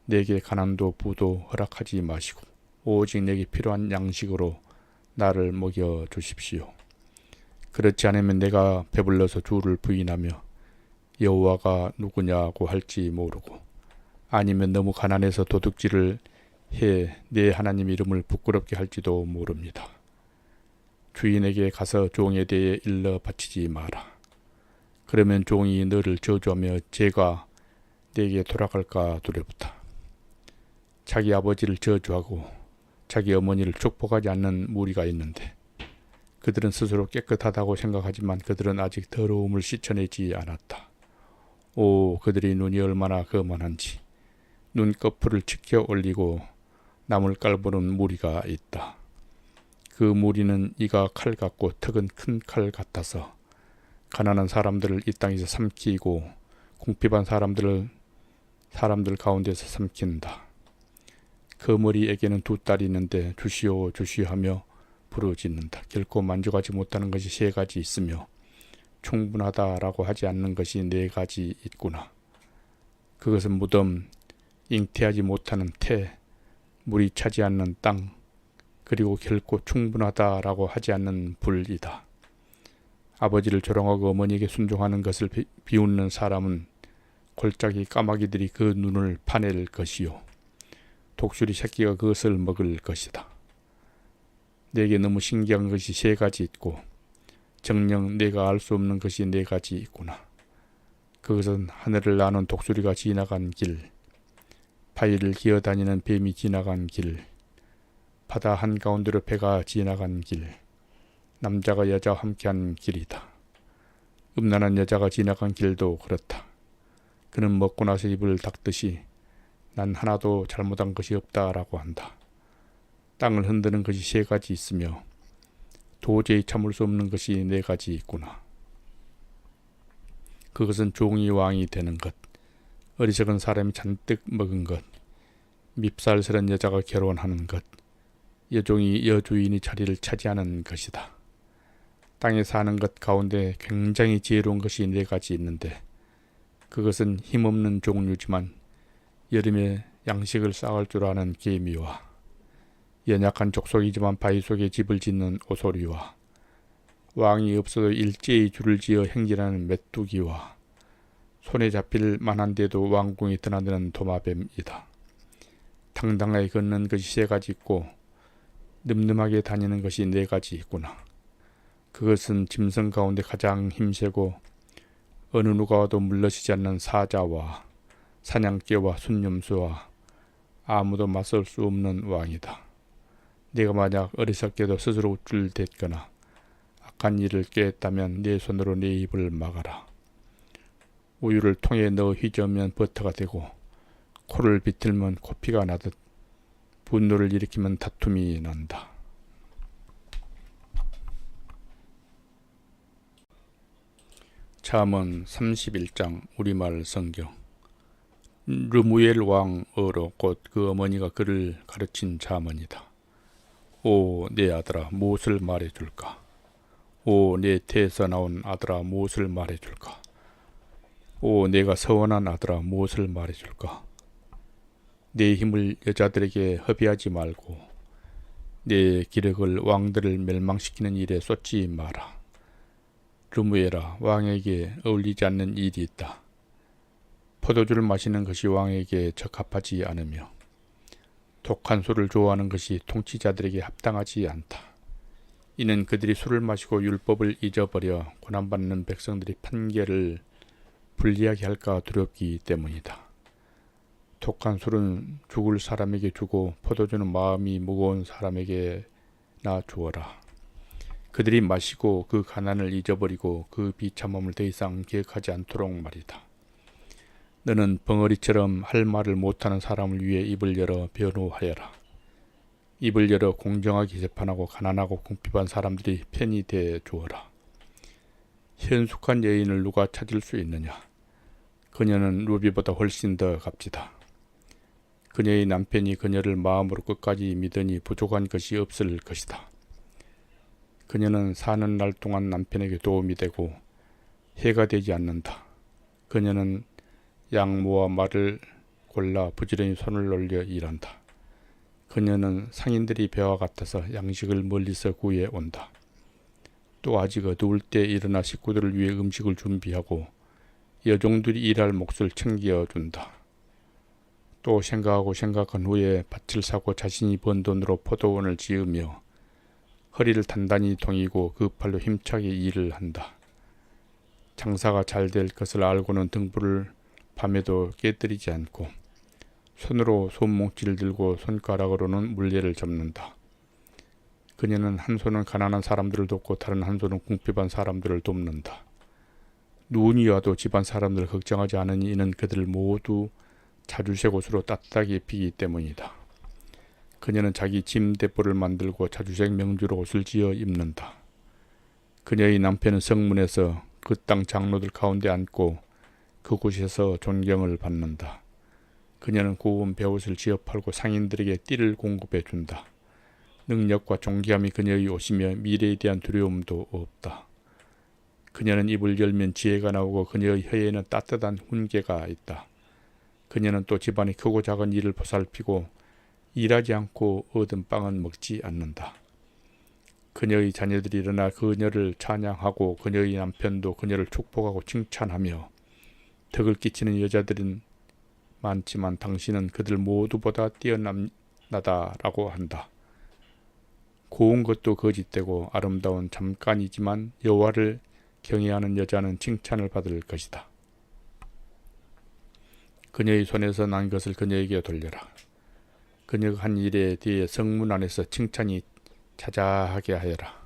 내게 가난도 부도 허락하지 마시고 오직 내게 필요한 양식으로 나를 먹여 주십시오. 그렇지 않으면 내가 배불러서 주를 부인하며 여호와가 누구냐고 할지 모르고 아니면 너무 가난해서 도둑질을 해 내 하나님 이름을 부끄럽게 할지도 모릅니다. 주인에게 가서 종에 대해 일러 바치지 마라. 그러면 종이 너를 저주하며 죄가 내게 돌아갈까 두렵다. 자기 아버지를 저주하고 자기 어머니를 축복하지 않는 무리가 있는데 그들은 스스로 깨끗하다고 생각하지만 그들은 아직 더러움을 씻어내지 않았다. 오, 그들의 눈이 얼마나 거만한지. 눈꺼풀을 치켜 올리고 나물 깔보는 무리가 있다. 그 무리는 이가 칼 같고 턱은 큰 칼 같아서 가난한 사람들을 이 땅에서 삼키고 궁핍한 사람들 가운데서 삼킨다. 그 머리에게는 두 딸이 있는데 주시오 주시오 하며 부르짖는다. 결코 만족하지 못하는 것이 세 가지 있으며 충분하다라고 하지 않는 것이 네 가지 있구나. 그것은 무덤, 잉태하지 못하는 태, 물이 차지 않는 땅, 그리고 결코 충분하다라고 하지 않는 불이다. 아버지를 조롱하고 어머니에게 순종하는 것을 비웃는 사람은 골짜기 까마귀들이 그 눈을 파낼 것이요 독수리 새끼가 그것을 먹을 것이다. 내게 너무 신기한 것이 세 가지 있고 정녕 내가 알 수 없는 것이 네 가지 있구나. 그것은 하늘을 나는 독수리가 지나간 길, 바위를 기어다니는 뱀이 지나간 길, 바다 한가운데로 배가 지나간 길, 남자가 여자와 함께한 길이다. 음란한 여자가 지나간 길도 그렇다. 그는 먹고 나서 입을 닦듯이 난 하나도 잘못한 것이 없다라고 한다. 땅을 흔드는 것이 세 가지 있으며 도저히 참을 수 없는 것이 네 가지 있구나. 그것은 종이 왕이 되는 것, 어리석은 사람이 잔뜩 먹은 것, 밉살스런 여자가 결혼하는 것, 여종이 여주인의 자리를 차지하는 것이다. 땅에 사는 것 가운데 굉장히 지혜로운 것이 네 가지 있는데 그것은 힘없는 종류지만 여름에 양식을 쌓을 줄 아는 개미와 연약한 족속이지만 바위 속에 집을 짓는 오소리와 왕이 없어도 일제히 줄을 지어 행진하는 메뚜기와 손에 잡힐 만한데도 왕궁에 드나드는 도마뱀이다. 당당하게 걷는 것이 세 가지 있고 늠름하게 다니는 것이 네 가지 있구나. 그것은 짐승 가운데 가장 힘세고 어느 누가 와도 물러지지 않는 사자와 사냥개와 순념수와 아무도 맞설 수 없는 왕이다. 네가 만약 어리석게도 스스로 우쭐댔거나 악한 일을 꾀했다면 네 손으로 네 입을 막아라. 우유를 통에 넣어 휘저으면 버터가 되고 코를 비틀면 코피가 나듯 분노를 일으키면 다툼이 난다. 잠언 31장 우리말 성경. 르무엘 왕어로 곧 그 어머니가 그를 가르친 잠언이다. 오, 내 아들아, 무엇을 말해줄까? 오, 내 태에서 나온 아들아, 무엇을 말해줄까? 오, 내가 서원한 아들아, 무엇을 말해줄까? 내 힘을 여자들에게 허비하지 말고 내 기력을 왕들을 멸망시키는 일에 쏟지 마라. 르무엘아, 왕에게 어울리지 않는 일이 있다. 포도주를 마시는 것이 왕에게 적합하지 않으며 독한 술을 좋아하는 것이 통치자들에게 합당하지 않다. 이는 그들이 술을 마시고 율법을 잊어버려 고난받는 백성들이 판결을 불리하게 할까 두렵기 때문이다. 독한 술은 죽을 사람에게 주고 포도주는 마음이 무거운 사람에게나 주어라. 그들이 마시고 그 가난을 잊어버리고 그 비참함을 더 이상 기억하지 않도록 말이다. 너는 벙어리처럼 할 말을 못하는 사람을 위해 입을 열어 변호하여라. 입을 열어 공정하게 재판하고 가난하고 궁핍한 사람들이 편히 돼 주어라. 현숙한 여인을 누가 찾을 수 있느냐? 그녀는 루비보다 훨씬 더 값지다. 그녀의 남편이 그녀를 마음으로 끝까지 믿으니 부족한 것이 없을 것이다. 그녀는 사는 날 동안 남편에게 도움이 되고 해가 되지 않는다. 그녀는 양모와 말을 골라 부지런히 손을 올려 일한다. 그녀는 상인들이 배와 같아서 양식을 멀리서 구해 온다. 또 아직 어두울 때 일어나 식구들을 위해 음식을 준비하고 여종들이 일할 몫을 챙겨준다. 또 생각한 후에 밭을 사고 자신이 번 돈으로 포도원을 지으며 허리를 단단히 동이고 그 팔로 힘차게 일을 한다. 장사가 잘 될 것을 알고는 등불을 밤에도 깨뜨리지 않고 손으로 솜뭉치를 들고 손가락으로는 물레를 잡는다. 그녀는 한 손은 가난한 사람들을 돕고 다른 한 손은 궁핍한 사람들을 돕는다. 눈이 와도 집안 사람들 걱정하지 않으니 이는 그들을 모두 자주색 옷으로 따뜻하게 입히기 때문이다. 그녀는 자기 짐대보를 만들고 자주색 명주로 옷을 지어 입는다. 그녀의 남편은 성문에서 그 땅 장로들 가운데 앉고 그곳에서 존경을 받는다. 그녀는 고운 베옷을 지어 팔고 상인들에게 띠를 공급해 준다. 능력과 존귀함이 그녀의 옷이며 미래에 대한 두려움도 없다. 그녀는 입을 열면 지혜가 나오고 그녀의 혀에는 따뜻한 훈계가 있다. 그녀는 또 집안의 크고 작은 일을 보살피고 일하지 않고 얻은 빵은 먹지 않는다. 그녀의 자녀들이 일어나 그녀를 찬양하고 그녀의 남편도 그녀를 축복하고 칭찬하며 덕을 끼치는 여자들은 많지만 당신은 그들 모두보다 뛰어나다라고 한다. 고운 것도 거짓되고 아름다운 잠깐이지만 여호와를 경외하는 여자는 칭찬을 받을 것이다. 그녀의 손에서 난 것을 그녀에게 돌려라. 그녀가 한 일에 대해 성문 안에서 칭찬이 자자하게 하여라.